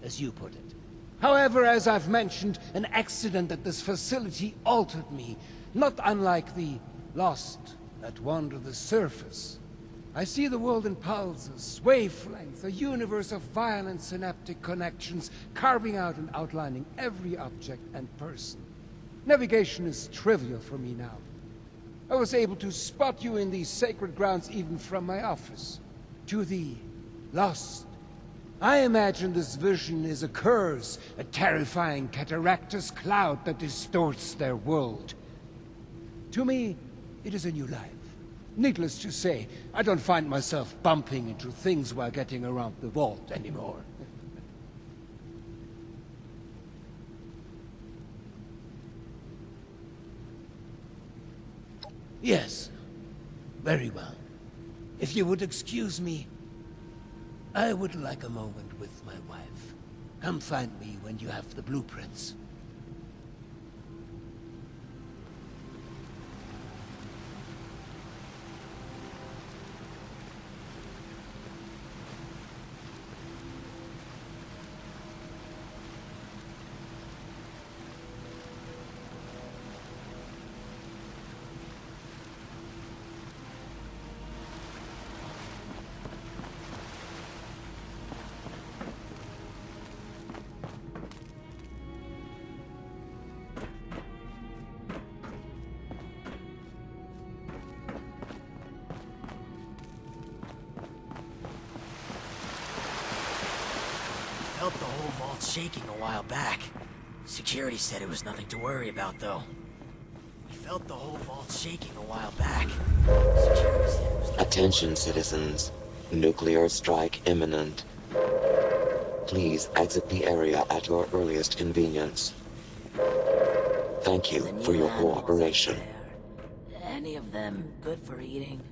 as you put it. However, as I've mentioned, an accident at this facility altered me, not unlike the lost that wander the surface. I see the world in pulses, wavelengths, a universe of violent synaptic connections, carving out and outlining every object and person. Navigation is trivial for me now. I was able to spot you in these sacred grounds even from my office. To the lost, I imagine this vision is a curse, a terrifying cataractous cloud that distorts their world. To me, it is a new life. Needless to say, I don't find myself bumping into things while getting around the vault anymore. Yes, very well. If you would excuse me, I would like a moment with my wife. Come find me when you have the blueprints. Felt the whole vault shaking a while back. Security said it was nothing to worry about, though. We felt the whole vault shaking a while back. Security said it was nothing. Attention, citizens. Nuclear strike imminent. Please exit the area at your earliest convenience. Thank you The for new your animals up cooperation. there, any of them good for eating?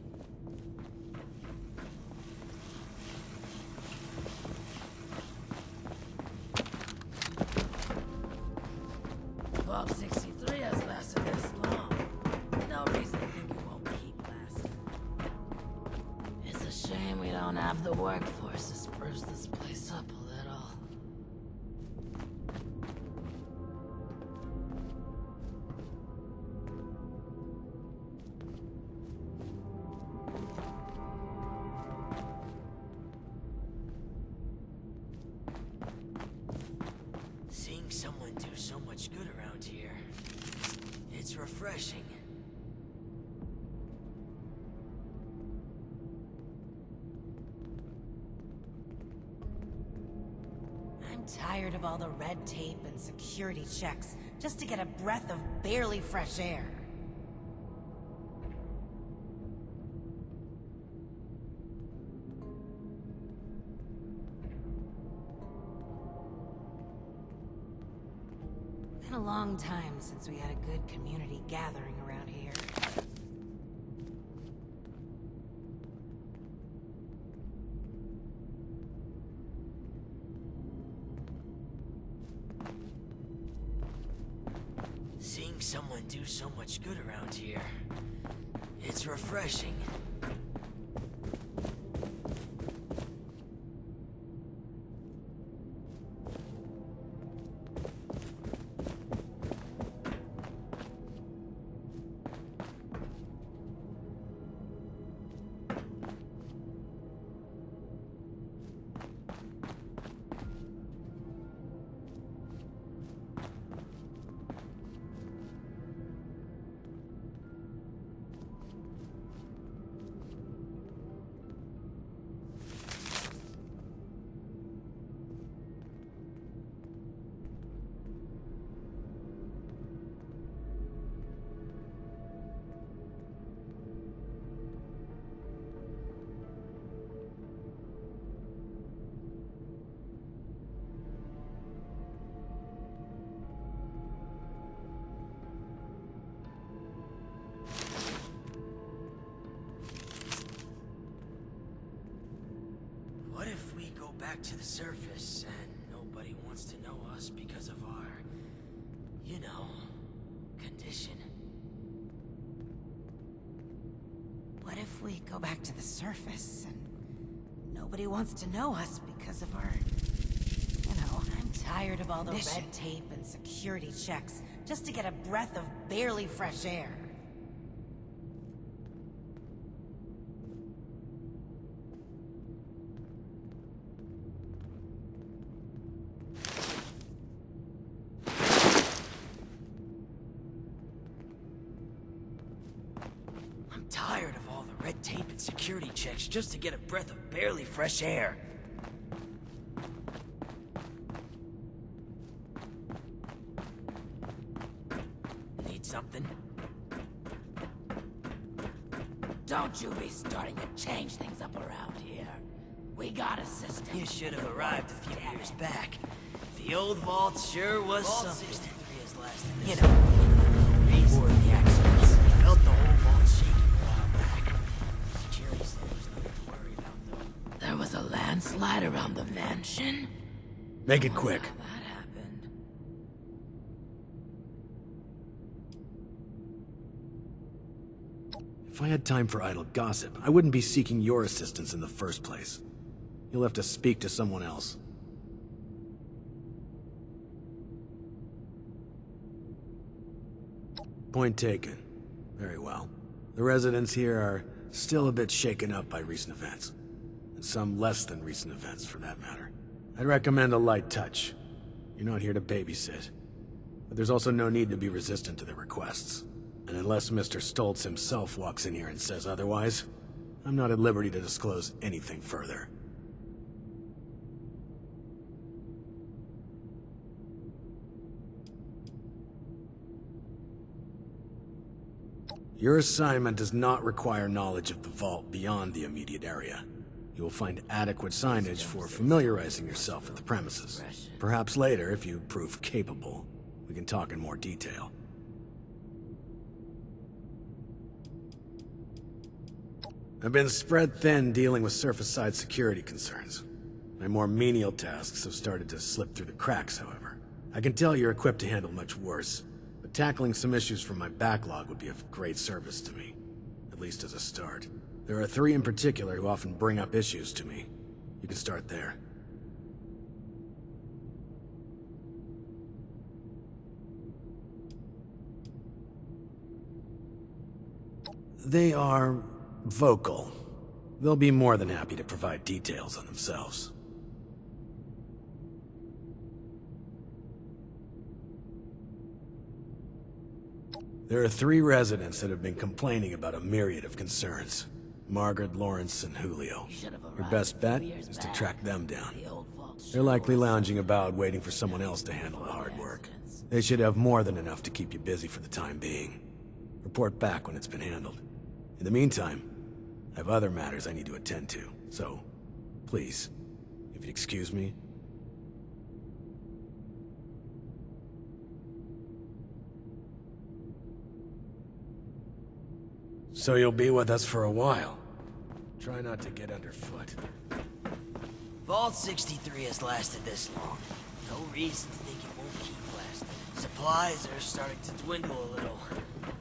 Vault 63 has lasted this long. No reason to think it won't keep lasting. It's a shame we don't have the workforce to spruce this place up a little. Seeing someone do so much good around here, it's refreshing. I'm tired of all the red tape and security checks just to get a breath of barely fresh air. Been a long time since we had a good community gathering around here. Seeing someone do so much good around here, it's refreshing. back to the surface, and nobody wants to know us because of our, you know, condition. What if we go back to the surface and nobody wants to know us because of our, you know, I'm tired of all the red tape and security checks just to get a breath of barely fresh air. I'm tired of all the red tape and security checks just to get a breath of barely fresh air. Need something? Don't you be starting to change things up around here. We got a system. You should have arrived a few years back. The old vault sure was something. You know, before the accidents, I felt the whole vault shaking a while back. Security said there was nothing to worry about, though. There was a landslide around the mansion. Make it quick. How that happened. If I had time for idle gossip, I wouldn't be seeking your assistance in the first place. You'll have to speak to someone else. Point taken. Very well. The residents here are still a bit shaken up by recent events. And some less than recent events, for that matter. I'd recommend a light touch. You're not here to babysit. But there's also no need to be resistant to their requests. And unless Mr. Stoltz himself walks in here and says otherwise, I'm not at liberty to disclose anything further. Your assignment does not require knowledge of the vault beyond the immediate area. You will find adequate signage for familiarizing yourself with the premises. Perhaps later, if you prove capable, we can talk in more detail. I've been spread thin dealing with surface-side security concerns. My more menial tasks have started to slip through the cracks, however. I can tell you're equipped to handle much worse. But tackling some issues from my backlog would be of great service to me, at least as a start. There are 3 in particular who often bring up issues to me. You can start there. They are vocal. They'll be more than happy to provide details on themselves. There are 3 residents that have been complaining about a myriad of concerns. Margaret, Lawrence, and Julio. Your best bet is to track them down. They're likely lounging about waiting for someone else to handle the hard work. They should have more than enough to keep you busy for the time being. Report back when it's been handled. In the meantime, I have other matters I need to attend to, so please, if you'd excuse me. So you'll be with us for a while. Try not to get underfoot. Vault 63 has lasted this long. No reason to think it won't keep lasting. Supplies are starting to dwindle a little,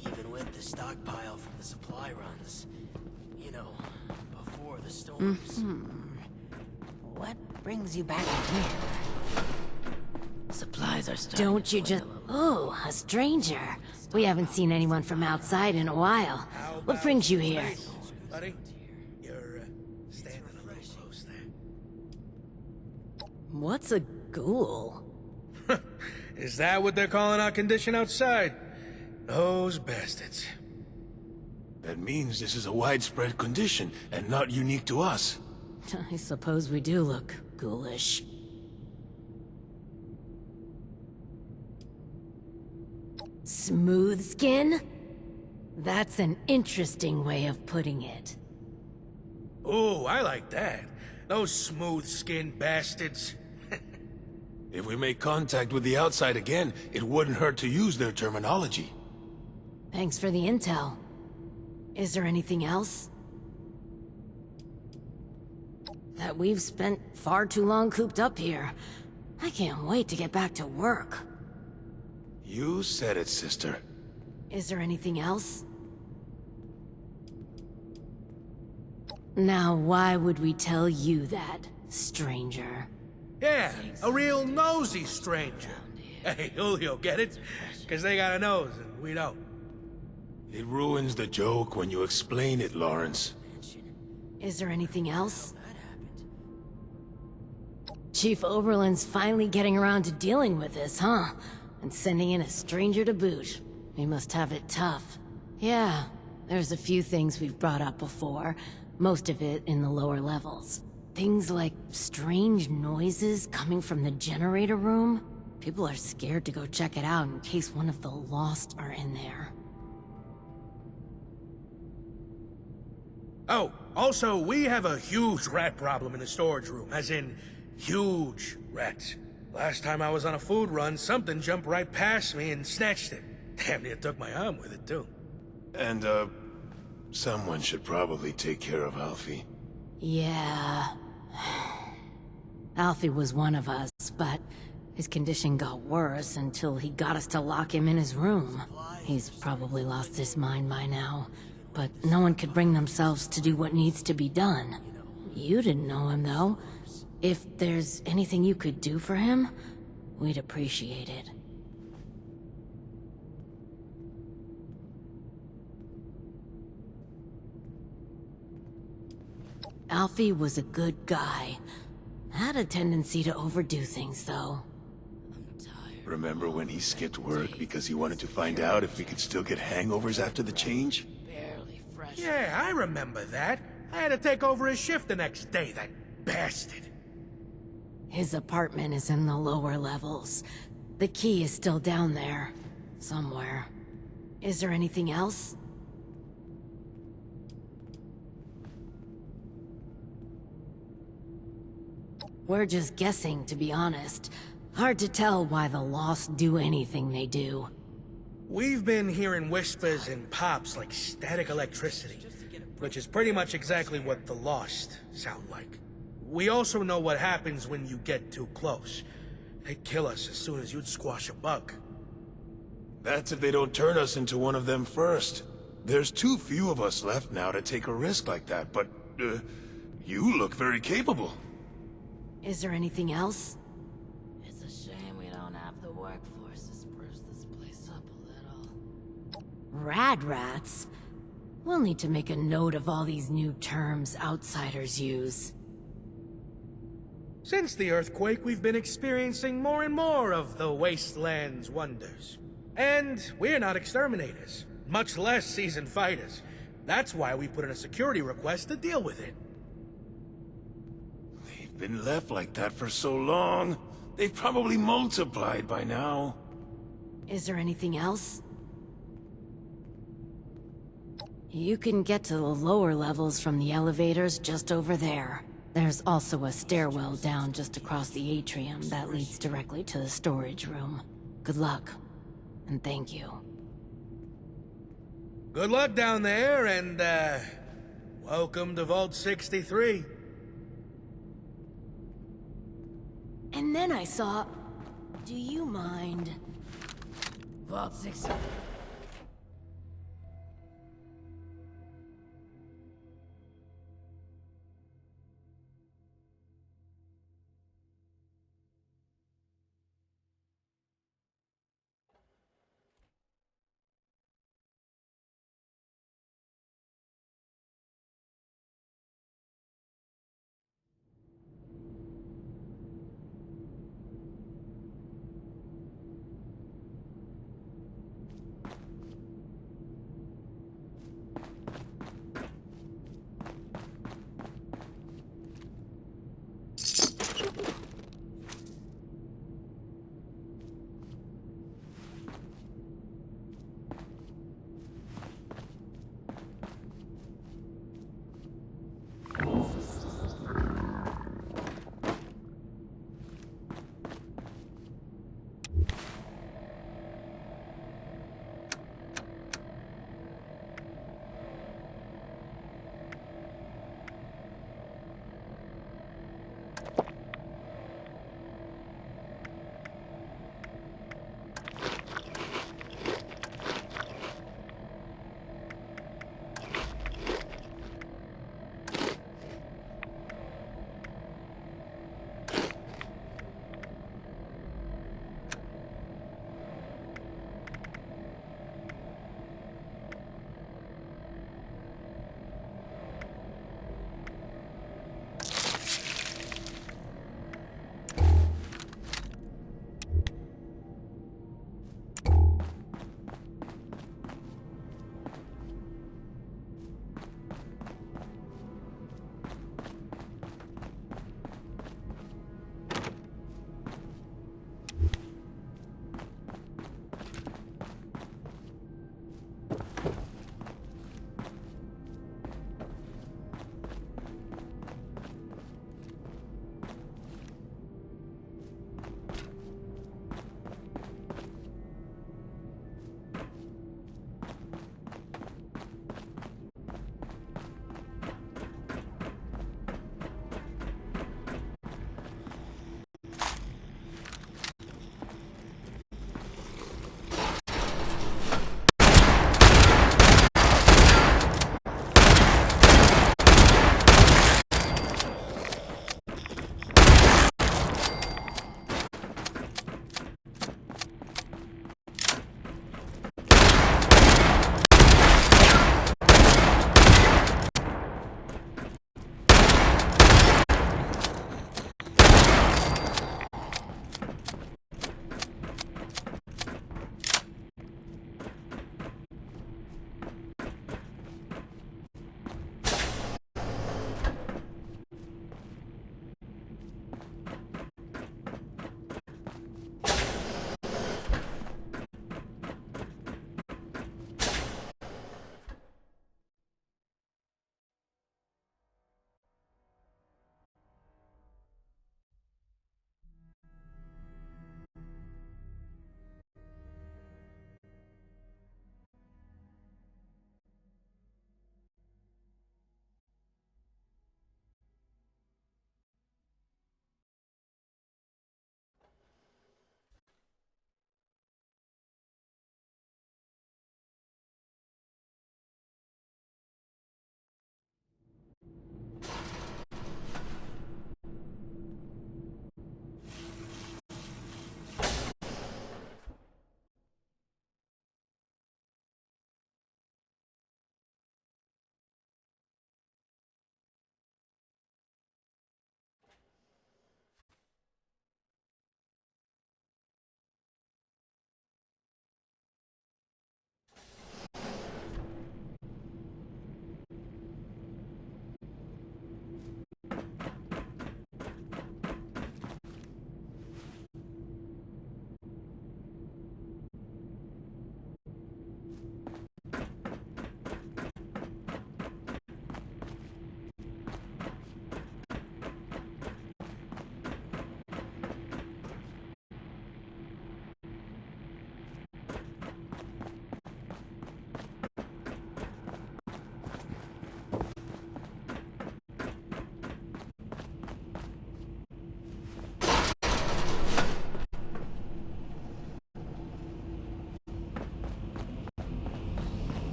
even with the stockpile from the supply runs. You know, before the storms. What brings you back here? Supplies are starting Don't to you just... dwindle a little. Oh, a stranger. We haven't seen anyone from outside in a while. What brings you here? Buddy, you're standing a little close there. What's a ghoul? Is that what they're calling our condition outside? Those bastards. That means this is a widespread condition, and not unique to us. I suppose we do look ghoulish. Smooth skin? That's an interesting way of putting it. Ooh, I like that. Those smooth-skinned bastards. If we make contact with the outside again, it wouldn't hurt to use their terminology. Thanks for the intel. Is there anything else? that we've spent far too long cooped up here. I can't wait to get back to work. You said it, sister. Is there anything else? Now, why would we tell you that, stranger? Yeah, a real nosy stranger. Hey, Julio, get it? Because they got a nose and we don't. It ruins the joke when you explain it, Lawrence. Is there anything else? Chief Oberlin's finally getting around to dealing with this, huh? And sending in a stranger to boot. We must have it tough. Yeah, there's a few things we've brought up before. Most of it in the lower levels. Things like strange noises coming from the generator room. People are scared to go check it out in case one of the Lost are in there. Oh, also, we have a huge rat problem in the storage room, as in, huge rats. Last time I was on a food run, something jumped right past me and snatched it. Damn near took my arm with it, too. And, someone should probably take care of Alfie. Yeah... Alfie was one of us, but his condition got worse until he got us to lock him in his room. He's probably lost his mind by now, but no one could bring themselves to do what needs to be done. You didn't know him, though. If there's anything you could do for him, we'd appreciate it. Alfie was a good guy. Had a tendency to overdo things, though. Remember when he skipped work because he wanted to find out if we could still get hangovers after the change? Yeah, I remember that. I had to take over his shift the next day, that bastard. His apartment is in the lower levels. The key is still down there. Somewhere. Is there anything else? We're just guessing, to be honest. Hard to tell why the Lost do anything they do. We've been hearing whispers and pops like static electricity, which is pretty much exactly what the Lost sound like. We also know what happens when you get too close. They'd kill us as soon as you'd squash a bug. That's if they don't turn us into one of them first. There's too few of us left now to take a risk like that, but, you look very capable. Is there anything else? It's a shame we don't have the workforce to spruce this place up a little. Rad rats? We'll need to make a note of all these new terms outsiders use. Since the earthquake, we've been experiencing more and more of the wasteland's wonders. And we're not exterminators, much less seasoned fighters. That's why we put in a security request to deal with it. Been left like that for so long. They've probably multiplied by now. Is there anything else? You can get to the lower levels from the elevators just over there. There's also a stairwell down just across the atrium that leads directly to the storage room. Good luck, and thank you. Good luck down there, and, welcome to Vault 63. And then I saw... Do you mind? Vault 63.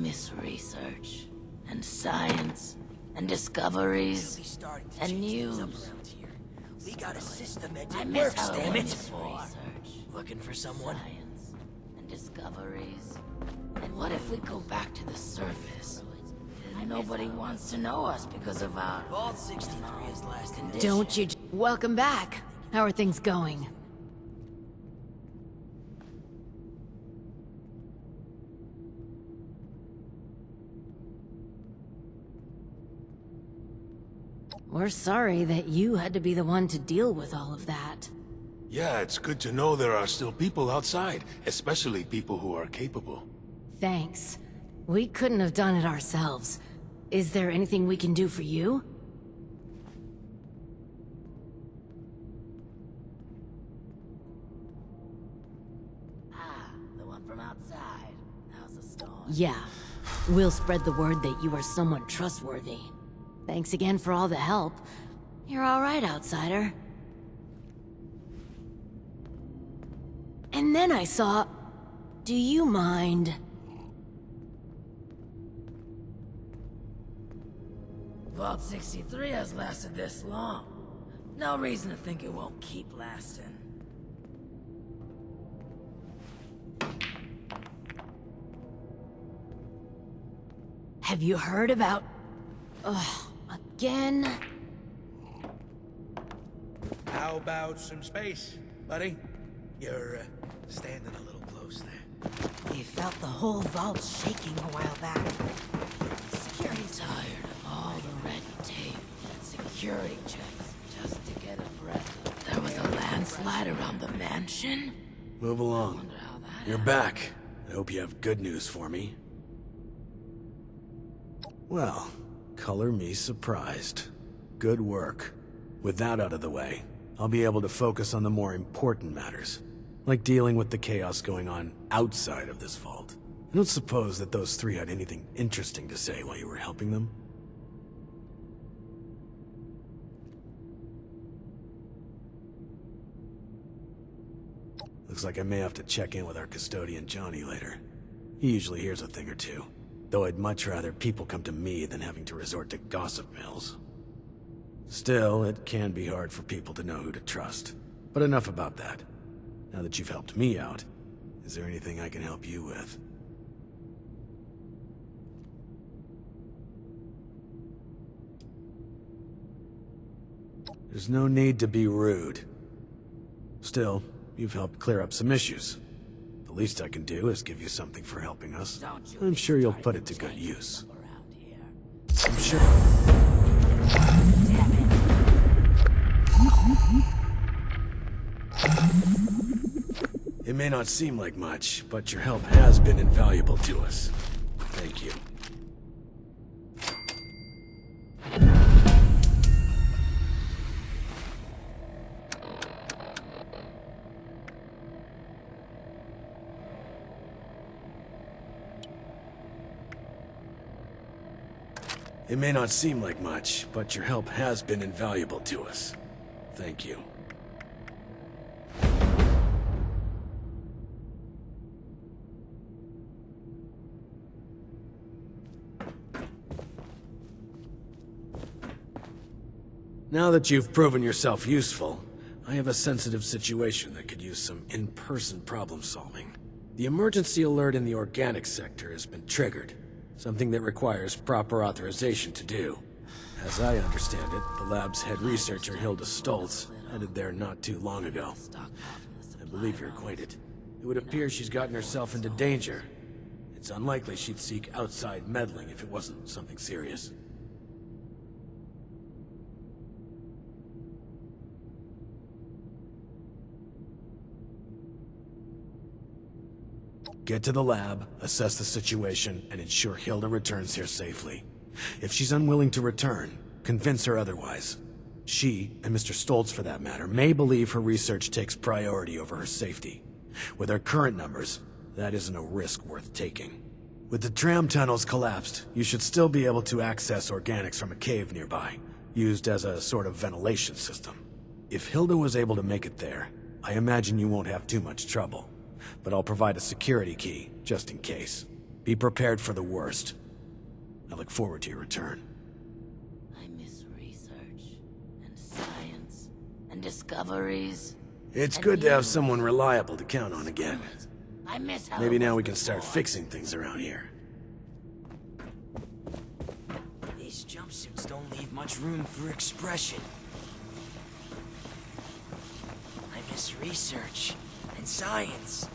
this research, and science, and discoveries, and news. We got a system that I didn't miss work, how damn it it. was research, Looking for someone? science, and discoveries. And what if we go back to the surface? And nobody wants to know us because of our Vault 63 is last condition. Don't you... Welcome back. How are things going? We're sorry that you had to be the one to deal with all of that. Yeah, it's good to know there are still people outside, especially people who are capable. Thanks. We couldn't have done it ourselves. Is there anything we can do for you? the one from outside. How's the storm? Yeah. We'll spread the word that you are someone trustworthy. Thanks again for all the help. You're all right, outsider. And then I saw... Do you mind? Vault 63 has lasted this long. No reason to think it won't keep lasting. Have you heard about... Ugh, again? How about some space, buddy? You're, standing a little close there. We felt the whole vault shaking a while back. I'm tired of all the red tape and security checks just to get a breath. There was a landslide around the mansion? Move along. Wonder how that You're back. I hope you have good news for me. Well, color me surprised. Good work. With that out of the way, I'll be able to focus on the more important matters, like dealing with the chaos going on outside of this vault. I don't suppose that those three had anything interesting to say while you were helping them? Looks like I may have to check in with our custodian Johnny later. He usually hears a thing or two, though I'd much rather people come to me than having to resort to gossip mills. Still, it can be hard for people to know who to trust. But enough about that. Now that you've helped me out, is there anything I can help you with? There's no need to be rude. Still, you've helped clear up some issues. The least I can do is give you something for helping us. I'm sure you'll put it to good use. I'm sure... It may not seem like much, but your help has been invaluable to us. Thank you. It may not seem like much, but your help has been invaluable to us. Thank you. Now that you've proven yourself useful, I have a sensitive situation that could use some in-person problem solving. The emergency alert in the organic sector has been triggered, something that requires proper authorization to do. As I understand it, the lab's head researcher Hilda Stoltz headed there not too long ago. I believe you're acquainted. It would appear she's gotten herself into danger. It's unlikely she'd seek outside meddling if it wasn't something serious. Get to the lab, assess the situation, and ensure Hilda returns here safely. If she's unwilling to return, convince her otherwise. She, and Mr. Stoltz for that matter, may believe her research takes priority over her safety. With our current numbers, that isn't a risk worth taking. With the tram tunnels collapsed, you should still be able to access organics from a cave nearby, used as a sort of ventilation system. If Hilda was able to make it there, I imagine you won't have too much trouble. But I'll provide a security key, just in case. Be prepared for the worst. I look forward to your return. I miss research, and science, and discoveries. It's and good to have you. someone reliable to count on again. I miss how Maybe it now was we can start before. fixing things around here. These jumpsuits don't leave much room for expression. I miss research, and science,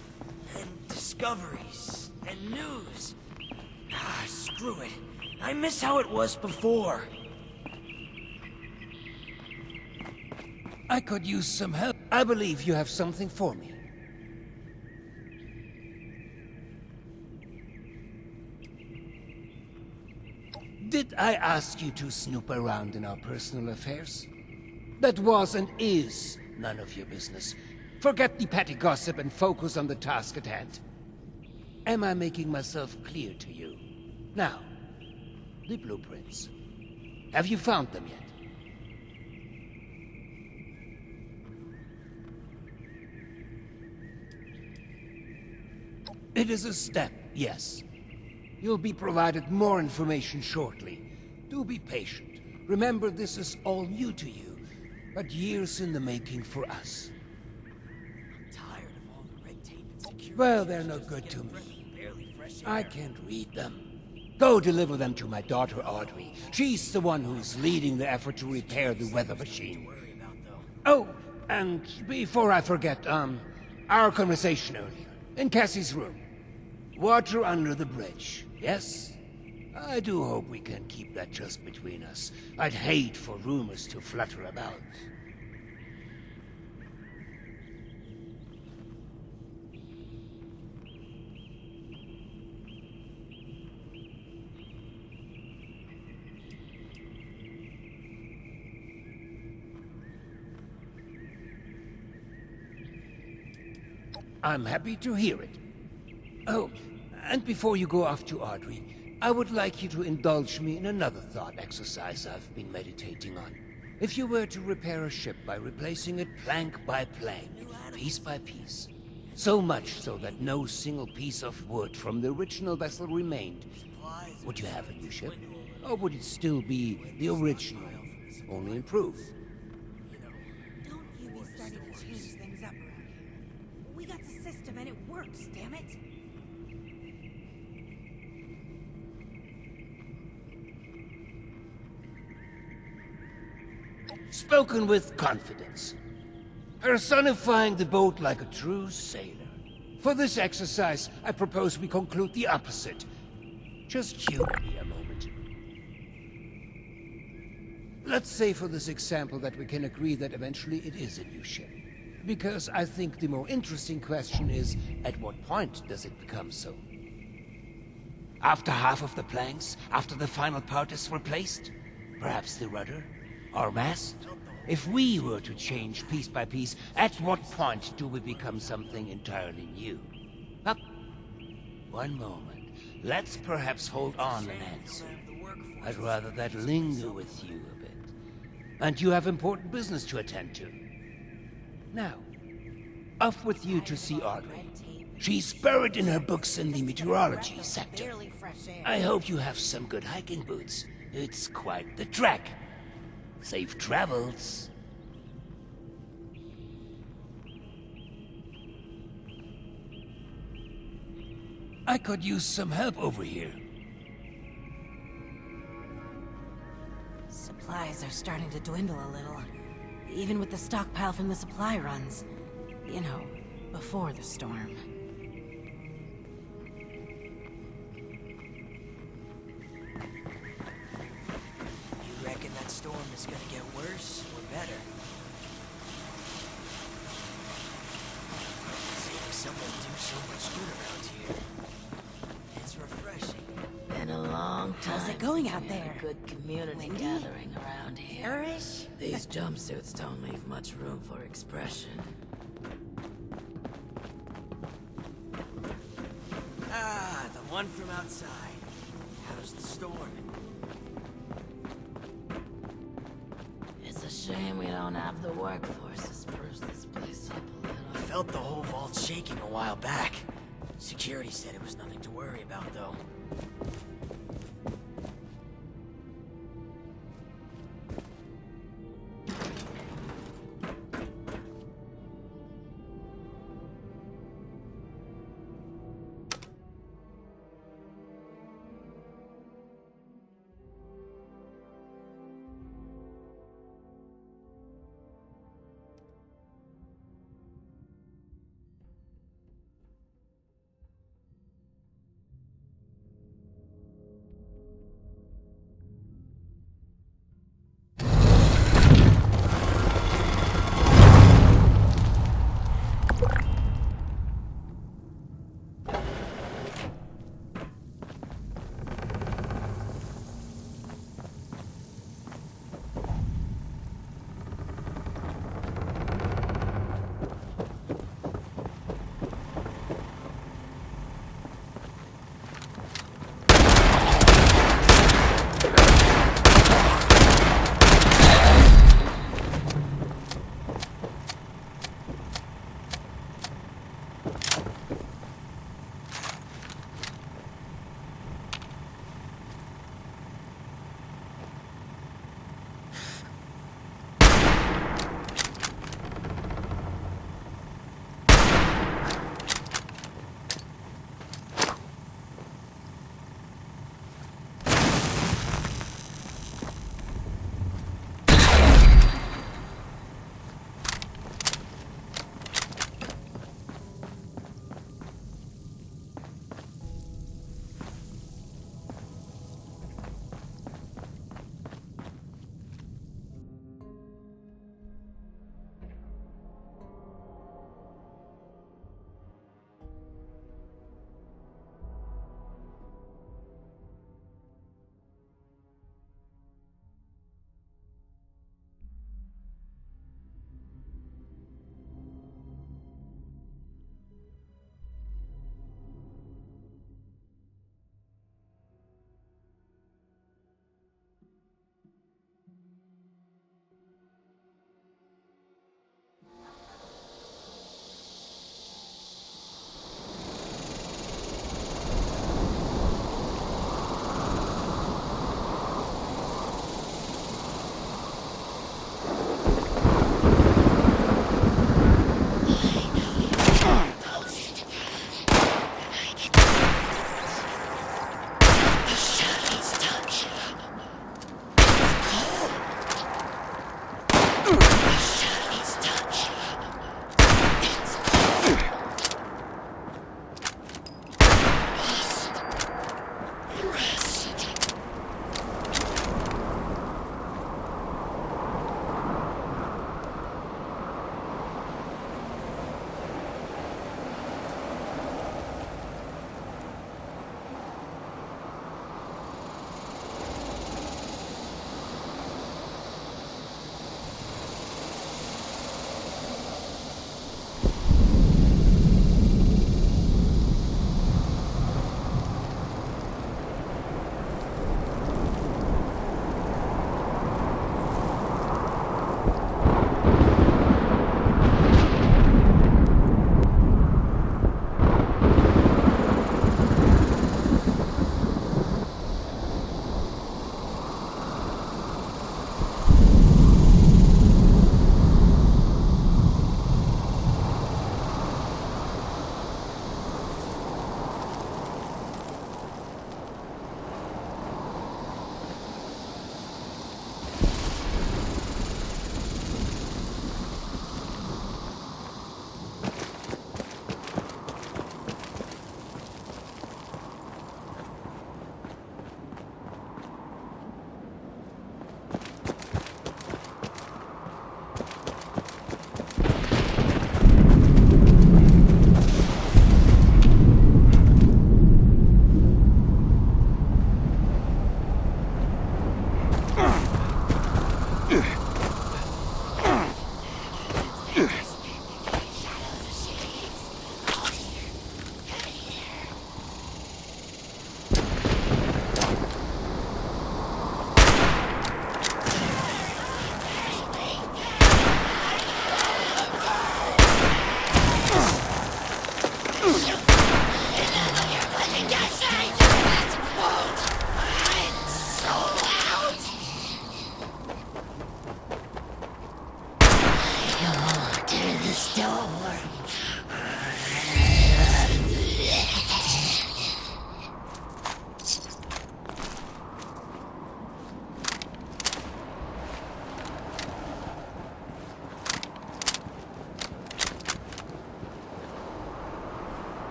and discoveries, and news. Ah, screw it. I miss how it was before. I could use some help. I believe you have something for me. Did I ask you to snoop around in our personal affairs? That was and is none of your business. Forget the petty gossip and focus on the task at hand. Am I making myself clear to you? Now, the blueprints. Have you found them yet? It is a step, yes. You'll be provided more information shortly. Do be patient. Remember, this is all new to you, but years in the making for us. I'm tired of all the red tape and security. Well, they're no good to me. I can't read them. Go deliver them to my daughter, Audrey. She's the one who's leading the effort to repair the weather machine. Oh, and before I forget, our conversation earlier, in Cassie's room. Water under the bridge, yes? I do hope we can keep that just between us. I'd hate for rumors to flutter about. I'm happy to hear it. Oh, and before you go off to Audrey, I would like you to indulge me in another thought exercise I've been meditating on. If you were to repair a ship by replacing it plank by plank, piece by piece, so much so that no single piece of wood from the original vessel remained, would you have a new ship? Or would it still be the original, only improved? Don't you be starting to change things up around here. We got the system and it works, damn it. Spoken with confidence. Personifying the boat like a true sailor. For this exercise, I propose we conclude the opposite. Just humor me a moment. Let's say for this example that we can agree that eventually it is a new ship. Because I think the more interesting question is, at what point does it become so? After half of the planks? After the final part is replaced? Perhaps the rudder? Or mast? If we were to change piece by piece, at what point do we become something entirely new? Up. One moment. Let's perhaps hold on an answer. I'd rather that linger with you a bit. And you have important business to attend to. Now, off with you to see Audrey. She's buried in her books in the meteorology sector. I hope you have some good hiking boots. It's quite the trek. Safe travels. I could use some help over here. Supplies are starting to dwindle a little. Even with the stockpile from the supply runs. You know, before the storm. You reckon that storm is gonna get worse or better? Seeing someone do so much good around here. It's refreshing. Been a long time. How's it going since out we had there? a good community Windy? gathering around here. Irish? These jumpsuits don't leave much room for expression. Ah, the one from outside. How's the storm? It's a shame we don't have the workforce to spruce this place up a I little. felt the whole vault shaking a while back. Security said it was nothing to worry about, though.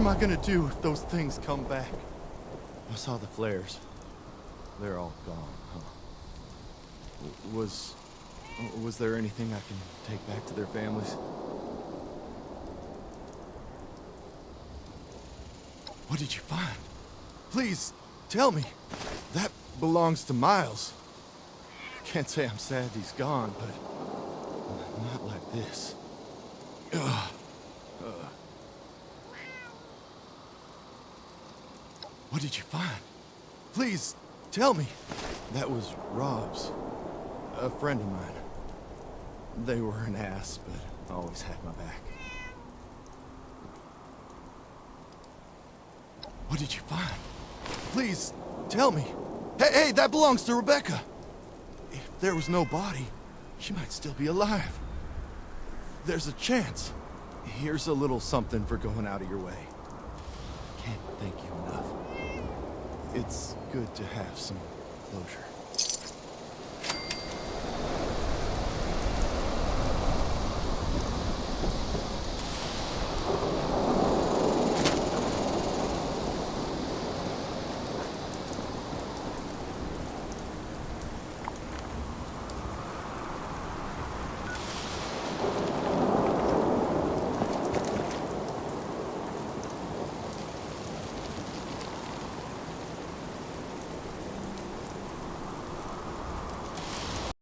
am I gonna do if those things come back? I saw the flares. They're all gone, huh? Was there anything I can take back to their families? What did you find? Please, tell me. That belongs to Miles. Can't say I'm sad he's gone, but not like this. Ugh. What did you find? Please, tell me. That was Rob's. A friend of mine. They were an ass, but always had my back. What did you find? Please, tell me. Hey, that belongs to Rebecca. If there was no body, she might still be alive. There's a chance. Here's a little something for going out of your way. Can't thank you enough. It's good to have some closure.